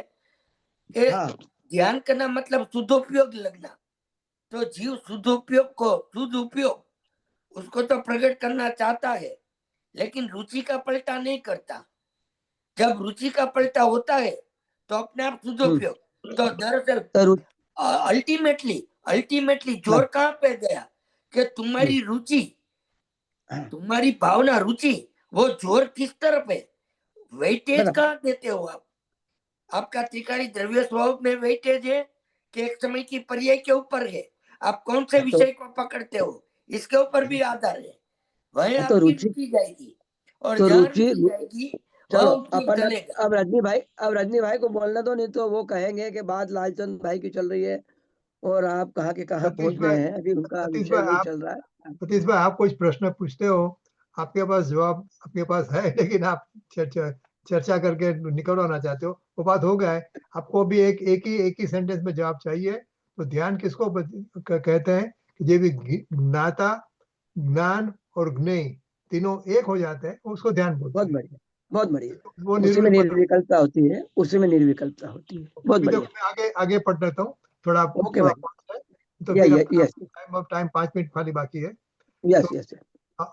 [SPEAKER 6] कि
[SPEAKER 5] हाँ
[SPEAKER 6] ध्यान करना मतलब शुद्धोपयोग लगना। तो जीव शुद्धोपयोग को, शुद्ध उपयोग उसको तो प्रकट करना चाहता है, लेकिन रुचि का पलटा नहीं करता। जब रुचि का पलटा होता है तो अपने आप शुद्धोपयोग। तो दरअसल
[SPEAKER 5] तो
[SPEAKER 6] अल्टीमेटली अल्टीमेटली जोर
[SPEAKER 5] हाँ,
[SPEAKER 6] कहाँ पे गया कि तुम्हारी रुचि, तुम्हारी भावना, रुचि, वो जोर किस तरफ है, वेटेज
[SPEAKER 5] बराबर।
[SPEAKER 6] कहाँ देते हो आप। आपका त्रिकाली द्रव्य स्वभाव में वेटेज है कि एक समय की पर्याय के ऊपर है, आप कौन से
[SPEAKER 5] तो
[SPEAKER 6] विषय को पकड़ते हो इसके ऊपर भी आधार है। वहीं
[SPEAKER 5] तो
[SPEAKER 6] आपकी
[SPEAKER 5] रुचि
[SPEAKER 6] रुचि जाएगी और
[SPEAKER 5] तो
[SPEAKER 6] जहाँ
[SPEAKER 5] रुचि
[SPEAKER 6] रुचि जाएगी वह
[SPEAKER 5] चलो
[SPEAKER 6] उनकी
[SPEAKER 5] अपन
[SPEAKER 6] चलेगा।
[SPEAKER 5] अब रजनी भाई को बोलने दो, नहीं तो वो कहेंगे कि बात लालचंद भाई की चल रही है और आप कहाँ के कहाँ
[SPEAKER 1] सतीश
[SPEAKER 5] पहुंच गए
[SPEAKER 1] भाई,
[SPEAKER 5] हैं, अभी उनका
[SPEAKER 1] सतीश
[SPEAKER 5] विषय
[SPEAKER 1] भाई
[SPEAKER 5] नहीं
[SPEAKER 1] आप
[SPEAKER 5] चल रहा है।
[SPEAKER 1] सतीश भाई आप कुछ प्रश्न पूछते हो, आपके पास जवाब आपके पास है, लेकिन आप चर्चा करके निकलवाना चाहते हो, वो बात हो गया है। आपको भी एक ही सेंटेंस में जवाब चाहिए, तो ध्यान किसको कहते हैं कि जब भी ज्ञाता, ज्ञान और ज्ञेय तीनों एक हो जाते हैं, उसको ध्यान बोलते
[SPEAKER 5] बहुत
[SPEAKER 1] हैं।
[SPEAKER 5] बढ़िया, बहुत बढ़िया।
[SPEAKER 1] वो
[SPEAKER 5] उसी में
[SPEAKER 1] निर्विकल्प।
[SPEAKER 5] निर्विकल्पता होती है, उसी में निर्विकल्पता होती है। बहुत
[SPEAKER 1] अभी देखो
[SPEAKER 5] बढ़िया।
[SPEAKER 1] मैं आगे आगे पढ़ लेता हूँ, थोड़ा
[SPEAKER 5] ओके
[SPEAKER 1] थोड़ा
[SPEAKER 5] भाई।
[SPEAKER 1] पॉइंट है, तो
[SPEAKER 5] या
[SPEAKER 1] फिर
[SPEAKER 5] यस
[SPEAKER 1] टाइम 5 मिनट खाली बाकी है।
[SPEAKER 5] यस
[SPEAKER 1] तो
[SPEAKER 5] यस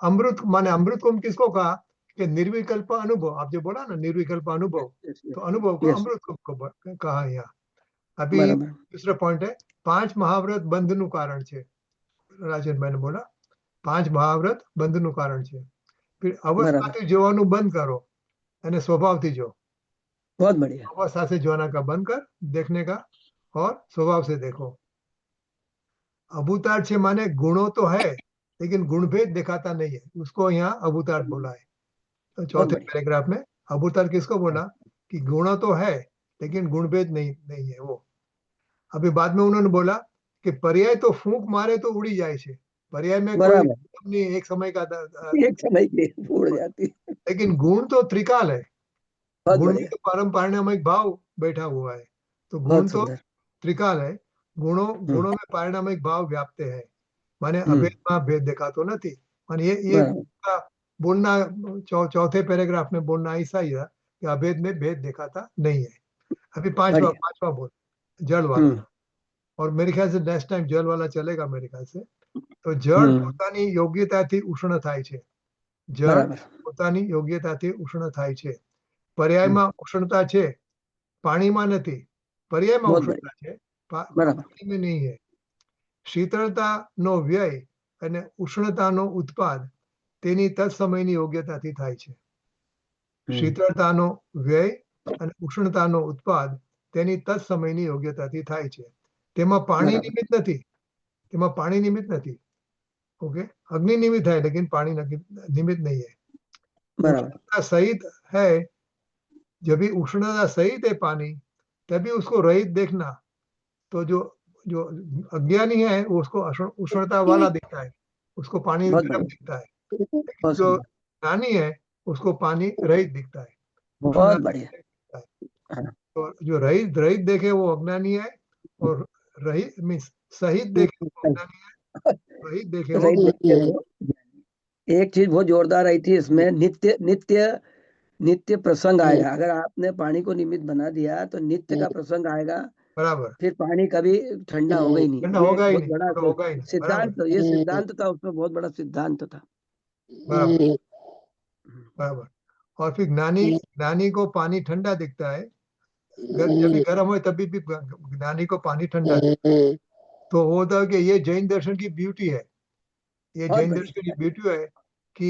[SPEAKER 1] अमृत माने अमृत को हम किसको कहा कि निर्विकल्प अनुभव, आप जो बोला ना निर्विकल्प अनुभव, तो अनुभव को
[SPEAKER 5] यस
[SPEAKER 1] अमृत को कहा यहाँ। अभी
[SPEAKER 5] बराबर।
[SPEAKER 1] दूसरा पॉइंट है, 5 महाव्रत બંધનું કારણ છે, રાજનભાઈ ने बोला 5 महाव्रत બંધનું કારણ છે। फिर
[SPEAKER 5] बराबर,
[SPEAKER 1] अवस्थाથી જોવાનું બંધ करो અને स्वभावથી जो,
[SPEAKER 5] बहुत बढ़िया।
[SPEAKER 1] अवस्था से जोना का बंद कर, देखने का, और स्वभाव से देखो। अभूतार्थ से माने गुणों तो है लेकिन गुणभेद दिखाता नहीं है, उसको यहाँ अभूतार्थ बोला है। तो
[SPEAKER 5] बहुत
[SPEAKER 1] चौथे
[SPEAKER 5] बढ़िया।
[SPEAKER 1] पैराग्राफ में अभूतार्थ किसको बोला कि गुण तो है लेकिन गुणभेद नहीं है वो। अभी बाद में उन्होंने बोला कि पर्याय तो फूंक मारे तो उड़ी जाए छे, पर्याय में कोई
[SPEAKER 5] बराबर,
[SPEAKER 1] अपनी एक समय का
[SPEAKER 5] एक समय के लिए उड़ जाती है।
[SPEAKER 1] लेकिन गुण तो त्रिकाल है,
[SPEAKER 5] बहुत
[SPEAKER 1] गुण में
[SPEAKER 5] बढ़िया,
[SPEAKER 1] तो परम पारिणामिक भाव बैठा हुआ है, तो गुण
[SPEAKER 5] बहुत
[SPEAKER 1] तो
[SPEAKER 5] सुंदर।
[SPEAKER 1] त्रिकाल है। गुणों
[SPEAKER 5] हम्म
[SPEAKER 1] गुणों में पारिणामिक भाव व्याप्त है, माने
[SPEAKER 5] हम्म
[SPEAKER 1] अभेदમાં भेद देखातो નથી। माने ये
[SPEAKER 5] बराबर,
[SPEAKER 1] का बोलना चौथे पैराग्राफ में बोलना ऐसा ही है कि अभेद में भेद दिखाता नहीं है। अभी पांचवा
[SPEAKER 5] बढ़िया।
[SPEAKER 1] पांचवा बोल, जल वाला,
[SPEAKER 5] हम्म
[SPEAKER 1] और मेरे ख्याल से नेक्स्ट टाइम जल वाला चलेगा मेरे ख्याल से। तो जળ
[SPEAKER 5] हम्म
[SPEAKER 1] પોતાની યોગ્યતાથી ઉષ્ણ થાય છે, જળ
[SPEAKER 5] बराबर।
[SPEAKER 1] પોતાની યોગ્યતાથી ઉષ્ણ થાય છે।
[SPEAKER 5] हम्म,
[SPEAKER 1] પર્યાયમાં ઉષ્ણતા છે, પાણીમાં નથી। પર્યાયમાં
[SPEAKER 5] बहुत बढ़िया,
[SPEAKER 1] ઉષ્ણતા છે,
[SPEAKER 5] बराबर।
[SPEAKER 1] પાણીમાં नहीं है। શીતળતાનો વ્યય અને ઉષ્ણતાનો ઉત્પાદ તેની તત્સમયની યોગ્યતાથી થાય છે। શીતળતાનો વ્યય અને ઉષ્ણતાનો ઉત્પાદ તેની તત્સમયની યોગ્યતાથી થાય છે। તેમાં પાણી
[SPEAKER 5] बराबर
[SPEAKER 1] નિમિત્ત નથી, તેમાં પાણી નિમિત્ત નથી। ओके, अग्नि निमित्त है लेकिन पानी निमित्त नहीं है।
[SPEAKER 5] बराबर
[SPEAKER 1] उष्णता सहित है, जब भी उष्णता सहित है पानी, तभी उसको रहित देखना। तो जो जो अज्ञानी है वो उसको उष्णता वाला दिखता है, उसको पानी
[SPEAKER 5] बहुत
[SPEAKER 1] गर्म
[SPEAKER 5] बढ़िया,
[SPEAKER 1] दिखता है। लेकिन
[SPEAKER 5] बहुत
[SPEAKER 1] जो
[SPEAKER 5] सुंदर,
[SPEAKER 1] ज्ञानी है उसको पानी रहित दिखता है,
[SPEAKER 5] बहुत
[SPEAKER 1] उष्णता
[SPEAKER 5] बढ़िया।
[SPEAKER 1] रहित दिखता है।
[SPEAKER 5] हाँ,
[SPEAKER 1] तो जो रहित रहित देखे वो अज्ञानी है, और रहित मीन्स सहित देखे वो अज्ञानी है, रहित देखे वो
[SPEAKER 5] राइट देखते हो। एक चीज बहुत जोरदार आई थी इसमें, नित्य नित्य नित्य प्रसंग आएगा। अगर आपने पानी को निमित्त बना दिया तो नित्य का प्रसंग आएगा,
[SPEAKER 1] बराबर,
[SPEAKER 5] फिर पानी कभी ठंडा होगा ही नहीं।
[SPEAKER 1] ठंडा
[SPEAKER 5] ये
[SPEAKER 1] होगा
[SPEAKER 5] एक
[SPEAKER 1] ही
[SPEAKER 5] बहुत
[SPEAKER 1] नहीं,
[SPEAKER 5] बड़ा
[SPEAKER 1] ठंडा होगा ही नहीं, बराबर
[SPEAKER 5] सिद्धांत, ये सिद्धांत था उसमें, बहुत बड़ा सिद्धांत था।
[SPEAKER 1] बराबर बराबर। और फिर ज्ञानी ज्ञानी को पानी ठंडा दिखता है, जब भी गर्म हो तभी भी ज्ञानी को पानी ठंडा दिखता है। तो वो होता है कि ये जैन दर्शन की ब्यूटी है, ये
[SPEAKER 5] बहुत
[SPEAKER 1] जैन दर्शन की
[SPEAKER 5] बढ़िया,
[SPEAKER 1] ब्यूटी है कि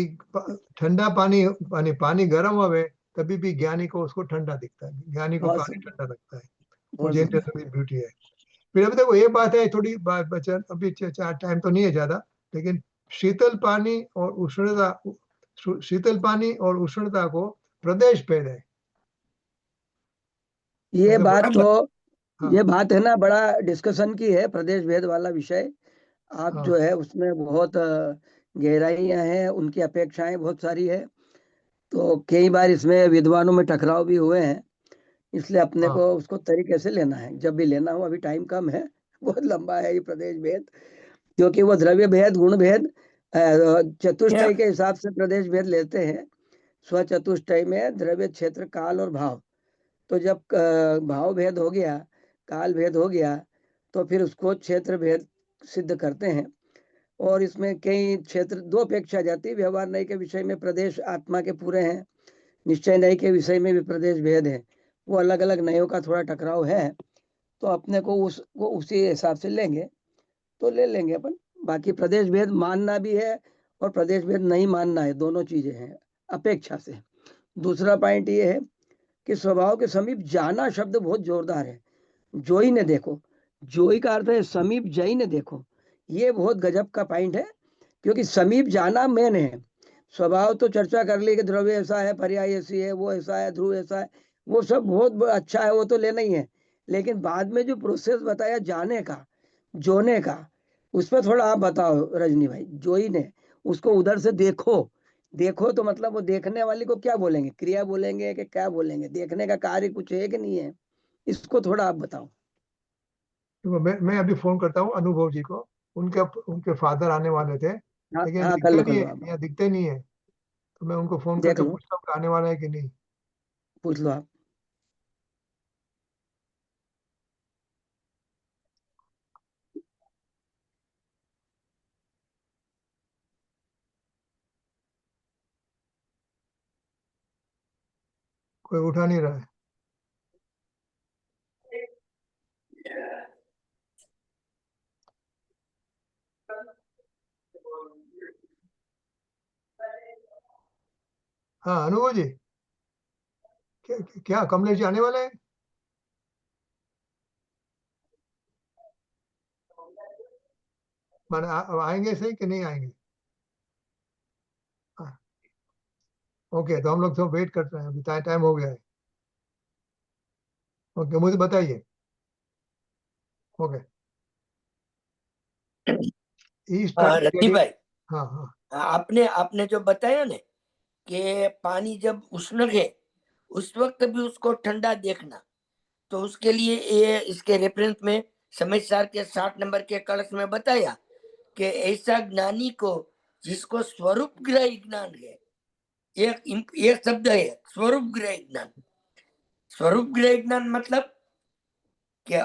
[SPEAKER 1] ठंडा पानी पानी पानी गर्म होवे तभी भी ज्ञानी को उसको ठंडा दिखता है, ज्ञानी को
[SPEAKER 5] बहुत
[SPEAKER 1] पानी
[SPEAKER 5] सुंदर,
[SPEAKER 1] ठंडा लगता है। वो
[SPEAKER 5] बहुत
[SPEAKER 1] जैन
[SPEAKER 5] सुंदर।
[SPEAKER 1] दर्शन की ब्यूटी है। फिर अभी देखो ये बात है, थोड़ी बात बचन, अभी टाइम तो नहीं है ज्यादा, लेकिन शीतल पानी और उष्णता, शीतल पानी और उष्णता को प्रदेश भेद है।
[SPEAKER 5] ये
[SPEAKER 1] मतलब
[SPEAKER 5] बात तो,
[SPEAKER 1] हाँ
[SPEAKER 5] ये बात है ना, बड़ा डिस्कशन की है, प्रदेश भेद वाला विषय। आप
[SPEAKER 1] हाँ
[SPEAKER 5] जो है उसमें बहुत गहराइयां हैं, उनकी अपेक्षाएं बहुत सारी है। तो कई बार इसमें विद्वानों में टकराव भी हुए हैं, इसलिए अपने
[SPEAKER 1] हाँ
[SPEAKER 5] को उसको तरीके से लेना है जब भी लेना हो। अभी टाइम कम है, बहुत लंबा है ये प्रदेश भेद, क्योंकि वो द्रव्य भेद, गुण भेद, चतुष्टय के हिसाब से प्रदेश भेद लेते हैं। स्वचतुष्टय में द्रव्य, क्षेत्र, काल और भाव। तो जब भाव भेद हो गया, काल भेद हो गया, तो फिर उसको क्षेत्र भेद सिद्ध करते हैं। और इसमें कई क्षेत्र दो अपेक्षा जाती है। व्यवहार नय के विषय में प्रदेश आत्मा के पूरे हैं, निश्चय नय के विषय में भी प्रदेश भेद है। वो अलग अलग नयों का थोड़ा टकराव है, तो अपने को उसको उसी हिसाब से लेंगे तो ले लेंगे अपन। बाकी प्रदेश भेद मानना भी है और प्रदेश भेद नहीं मानना है, दोनों चीजें हैं अपेक्षा से। दूसरा पॉइंट ये है कि स्वभाव के समीप जाना शब्द बहुत जोरदार है। जोई ने देखो जोई का अर्थ है समीप जई ने देखो। ये बहुत गजब का पॉइंट है, क्योंकि समीप जाना मेन है। स्वभाव तो चर्चा कर ली कि द्रव्य ऐसा है, पर्याय ऐसी है, वो ऐसा है, ध्रुव ऐसा है, वो सब बहुत अच्छा है, वो तो लेना ही है। लेकिन बाद में जो प्रोसेस बताया जाने का, जोने का, उस पर थोड़ा आप बताओ रजनी भाई। जोई ने उसको उधर से देखो। देखो तो मतलब वो देखने वाली को क्या बोलेंगे, क्रिया बोलेंगे कि क्या बोलेंगे? देखने का कार्य कुछ है कि नहीं है, इसको थोड़ा आप बताओ।
[SPEAKER 1] तो मैं अभी फोन करता हूँ अनुभव जी को। उनके उनके फादर आने वाले थे,
[SPEAKER 5] हाँ
[SPEAKER 1] लेकिन
[SPEAKER 5] हाँ,
[SPEAKER 1] दिखते नहीं
[SPEAKER 5] कर
[SPEAKER 1] है,
[SPEAKER 5] लो आप,
[SPEAKER 1] यहाँ दिखते नहीं है। तो मैं उनको फोन
[SPEAKER 5] देख
[SPEAKER 1] करके
[SPEAKER 5] लो,
[SPEAKER 1] पूछता हूँ कि आने वाला है कि नहीं।
[SPEAKER 5] पूछ लो आप।
[SPEAKER 1] कोई उठा नहीं रहा है। हाँ अनुभव जी, क्या कमलेश जी आने वाले हैं? माने आएंगे सही कि नहीं आएंगे? हाँ, ओके, तो हम लोग तो वेट करते हैं, अभी टाइम हो गया है। ओके, मुझे बताइए। ओके, ईस्ट टाइम
[SPEAKER 6] रति
[SPEAKER 1] स्टडी।
[SPEAKER 6] भाई,
[SPEAKER 1] हाँ हाँ
[SPEAKER 6] आपने आपने जो बताया ना कि पानी जब उष्ण है उस वक्त भी उसको ठंडा देखना, तो उसके लिए ये इसके रेफरेंस में समझदार के 60 नंबर के कलश में बताया कि ऐसा ज्ञानी को जिसको स्वरूप ग्रही ज्ञान है। एक शब्द है स्वरूप ग्रही ज्ञान। स्वरूप ग्रही ज्ञान मतलब कि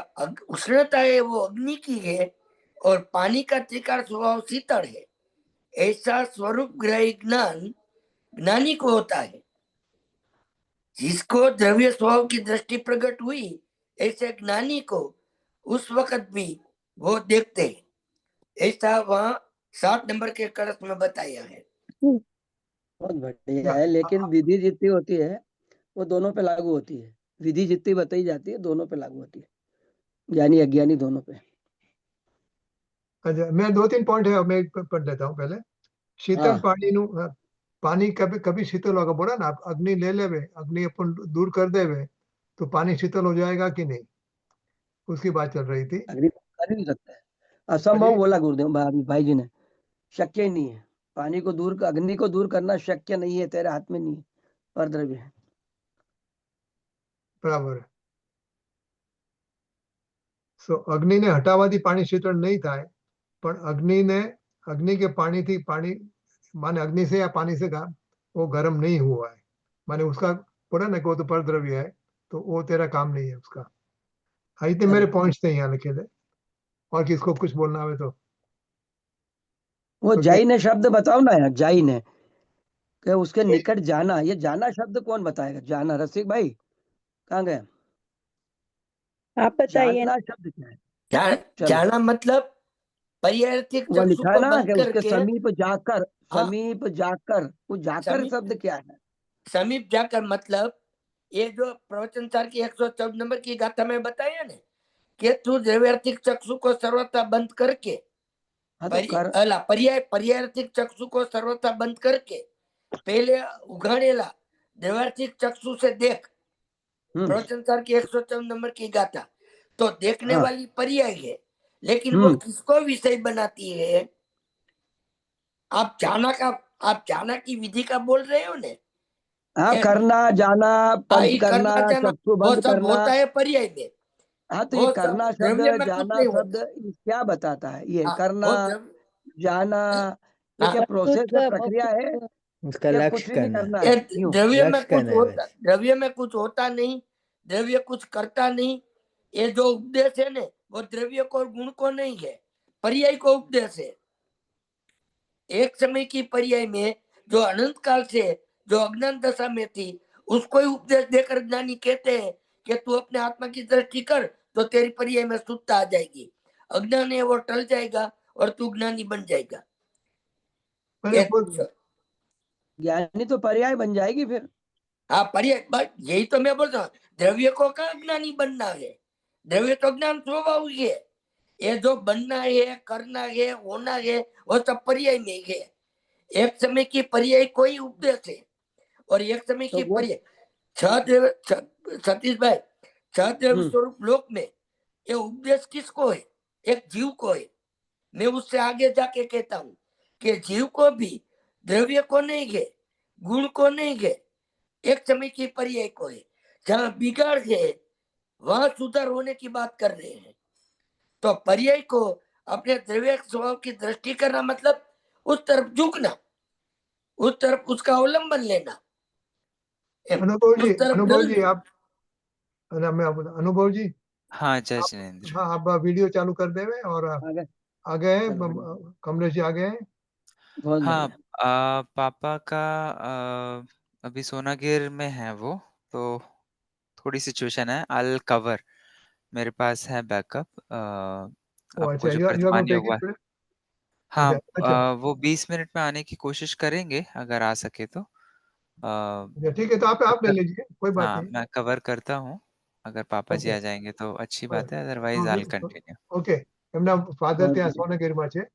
[SPEAKER 6] उष्णता है वो अग्नि की है और पानी का त्रिकाल स्वभाव शीतल है। ऐसा स्वरूप ग्रही ज्ञान ज्ञानी को होता है। जिसको द्रव्य स्वभाव की दृष्टि प्रकट हुई, ऐसे ज्ञानी को उस वक्त भी वो देखते हैं। ऐसा वहां 7 नंबर के कलश में बताया है।
[SPEAKER 5] बहुत बढ़िया है, लेकिन विधि जितनी होती है वो दोनों पे लागू होती है। विधि जितनी बताई जाती है दोनों पे लागू होती है, ज्ञानी अज्ञानी दोनों पे।
[SPEAKER 1] अच्छा, मैं 2-3 पॉइंट है, मैं एक पढ़ लेता हूँ पहले। शीतल
[SPEAKER 5] हाँ
[SPEAKER 1] पानी नु पानी कभी कभी शीतल होगा, बोला ना, आप अग्नि ले लेवे, अग्नि अपन दूर कर देवे तो पानी शीतल हो जाएगा कि नहीं, उसकी बात चल रही थी।
[SPEAKER 5] अग्नि कर ही नहीं सकता है,
[SPEAKER 1] हाँ
[SPEAKER 5] असंभव
[SPEAKER 1] जी।
[SPEAKER 5] बोला गुरुदेव भाई जी ने। शक्य ही नहीं है, पानी को दूर, अग्नि को दूर करना शक्य नहीं है, तेरे हाथ में नहीं है, पर द्रव्य है।
[SPEAKER 1] બરાબર. સો અગ્નિને હટાવવાથી પાણી શીતળ નહીં થાય, પણ અગ્નિ के पानी थी पानी, माने अग्नि से या पानी से वो गर्म नहीं हुआ है, माने उसका बोला ना कि वो तो परद्रव्य है, तो वो तेरा काम नहीं है उसका। हाँ, इतने मेरे पॉइंट्स थे यहाँ लिखे थे। और किसको कुछ बोलना है तो
[SPEAKER 5] वो
[SPEAKER 1] क्योंकि
[SPEAKER 5] जाई ने शब्द बताओ ना यार, जाई ने कि उसके निकट जाना, ये जाना शब्द कौन बताएगा? जाना, रसिक भाई कहाँ गए?
[SPEAKER 7] आप बताइए ना।
[SPEAKER 5] जानना शब्द क्या है? चलो,
[SPEAKER 6] जाना मतलब पर्यायर्थिक
[SPEAKER 5] वो
[SPEAKER 6] चक्षु
[SPEAKER 5] लिखा है
[SPEAKER 6] को
[SPEAKER 5] ना
[SPEAKER 6] बंद
[SPEAKER 5] कि उसके
[SPEAKER 6] करके।
[SPEAKER 5] समीप जाकर,
[SPEAKER 6] हाँ,
[SPEAKER 5] समीप जाकर, वो जाकर
[SPEAKER 6] समीप
[SPEAKER 5] शब्द क्या है?
[SPEAKER 6] समीप जाकर मतलब ये जो प्रवचन सार की 114 नंबर की गाथा में बताया ना कि तू द्रव्यार्थिक चक्षु को सर्वथा बंद करके,
[SPEAKER 5] हाँ तो कर,
[SPEAKER 6] पर्यायर्थिक चक्षु को सर्वथा बंद करके पहले उघाड़ेला द्रव्यार्थिक चक्षु से देख। प्रवचन सार की 114 नंबर की गाथा तो देखने
[SPEAKER 5] हाँ
[SPEAKER 6] वाली पर्याय है, लेकिन वो किसको विषय बनाती है? आप जाना की विधि का बोल रहे हो ने?
[SPEAKER 5] हाँ, करना, जाना, पंच करना,
[SPEAKER 6] करना जाना
[SPEAKER 5] चक्षु
[SPEAKER 6] वो
[SPEAKER 5] बंद
[SPEAKER 6] सब
[SPEAKER 5] करना।
[SPEAKER 6] होता है पर्याय में।
[SPEAKER 5] हाँ तो ये
[SPEAKER 6] वो सब
[SPEAKER 5] करना शब्द,
[SPEAKER 6] द्रव्य में कुछ
[SPEAKER 5] जाना
[SPEAKER 6] नहीं
[SPEAKER 5] शब्द
[SPEAKER 6] होता।
[SPEAKER 5] ये क्या बताता है? ये
[SPEAKER 6] हाँ,
[SPEAKER 5] करना,
[SPEAKER 6] वो द्रव्य,
[SPEAKER 5] जाना, ये
[SPEAKER 6] हाँ,
[SPEAKER 5] क्या प्रोसेस है, प्रक्रिया है,
[SPEAKER 4] उसका
[SPEAKER 5] या
[SPEAKER 4] लक्ष्य
[SPEAKER 5] कुछ भी नहीं
[SPEAKER 4] करना,
[SPEAKER 5] करना
[SPEAKER 6] ये
[SPEAKER 5] है यूं?
[SPEAKER 4] लक्ष्य करना है बस।
[SPEAKER 6] द्रव्य में कुछ होता नहीं, द्रव्य कुछ करता नहीं। ये जो उपदेश है ने वो द्रव्य को और गुण को नहीं है, पर्याय को उपदेश है। एक समय की पर्याय में जो अनंत काल से जो अज्ञान दशा में थी उसको ही उपदेश देकर ज्ञानी कहते हैं कि तू अपने आत्मा की दृष्टि कर तो तेरी पर्याय में शुद्धता आ जाएगी, अज्ञान है वो टल जाएगा और तू ज्ञानी बन जाएगा।
[SPEAKER 1] मैंने
[SPEAKER 5] ज्ञानी तो पर्याय बन जाएगी फिर।
[SPEAKER 6] हाँ, पर्याय, बस यही तो मैं बोल रहा हूँ। द्रव्य को कहाँ ज्ञानी बनना है? द्रव्य तो ज्ञान स्वभाव ही है। ये जो बनना है, करना है, होना है, वो सब पर्याय में है। एक समय की पर्याय कोई उपदेश है और एक समय
[SPEAKER 5] तो
[SPEAKER 6] की
[SPEAKER 5] वो
[SPEAKER 6] पर्याय सतीश भाई, छदेव स्वरूप लोक में ये उपदेश किसको है? एक जीव को है। मैं उससे आगे जाके कहता हूँ कि जीव को भी द्रव्य को नहीं है, गुण को नहीं है, एक समय की पर्याय को है। जहाँ बिगाड़ है वहां सुधार होने की बात कर रहे हैं। तो पर्याय को अपने द्रव्य स्वभाव की दृष्टि करना मतलब उस तरफ झुकना, उस तरफ उसका अवलंबन लेना,
[SPEAKER 1] अनुभव जी,
[SPEAKER 6] उस तरफ
[SPEAKER 1] अनुभव जी
[SPEAKER 6] ढलना।
[SPEAKER 1] आप, अनुभव जी
[SPEAKER 8] हाँ जय
[SPEAKER 1] आप,
[SPEAKER 8] जिनेंद्र।
[SPEAKER 1] हाँ आप वीडियो चालू कर देवे और
[SPEAKER 5] आगे
[SPEAKER 1] आ गए हैं,
[SPEAKER 5] चलो, बढ़िया,
[SPEAKER 1] कमलेश जी आ गए हैं।
[SPEAKER 5] बहुत
[SPEAKER 8] हाँ
[SPEAKER 5] बढ़िया।
[SPEAKER 8] पापा का अभी सोनागिर में है वो, तो थोड़ी सिचुएशन है। आई कवर, मेरे पास है बैकअप।
[SPEAKER 1] ओ
[SPEAKER 8] आपको
[SPEAKER 1] अच्छा,
[SPEAKER 8] जो
[SPEAKER 1] यू आर गोइंग
[SPEAKER 8] वर्तमान
[SPEAKER 1] टेक
[SPEAKER 8] योग
[SPEAKER 1] इट
[SPEAKER 8] है,
[SPEAKER 1] टुडे।
[SPEAKER 8] हाँ
[SPEAKER 1] अच्छा अच्छा
[SPEAKER 8] वो 20 मिनट में आने की कोशिश करेंगे अगर आ सके तो।
[SPEAKER 1] अच्छा, ठीक है, तो
[SPEAKER 8] तब
[SPEAKER 1] आप ले
[SPEAKER 8] तक
[SPEAKER 1] लीजिए, कोई बात
[SPEAKER 8] हाँ
[SPEAKER 1] नहीं।
[SPEAKER 8] मैं कवर करता हूँ। अगर पापा जी
[SPEAKER 1] ओके
[SPEAKER 8] आ जाएंगे तो अच्छी बात है, अदरवाइज आई कंटिन्यू।
[SPEAKER 1] ઓકે, એમના ફાધર
[SPEAKER 5] बहुत
[SPEAKER 1] ત્યાં
[SPEAKER 5] बढ़िया।
[SPEAKER 1] સોનગીરમાં છે।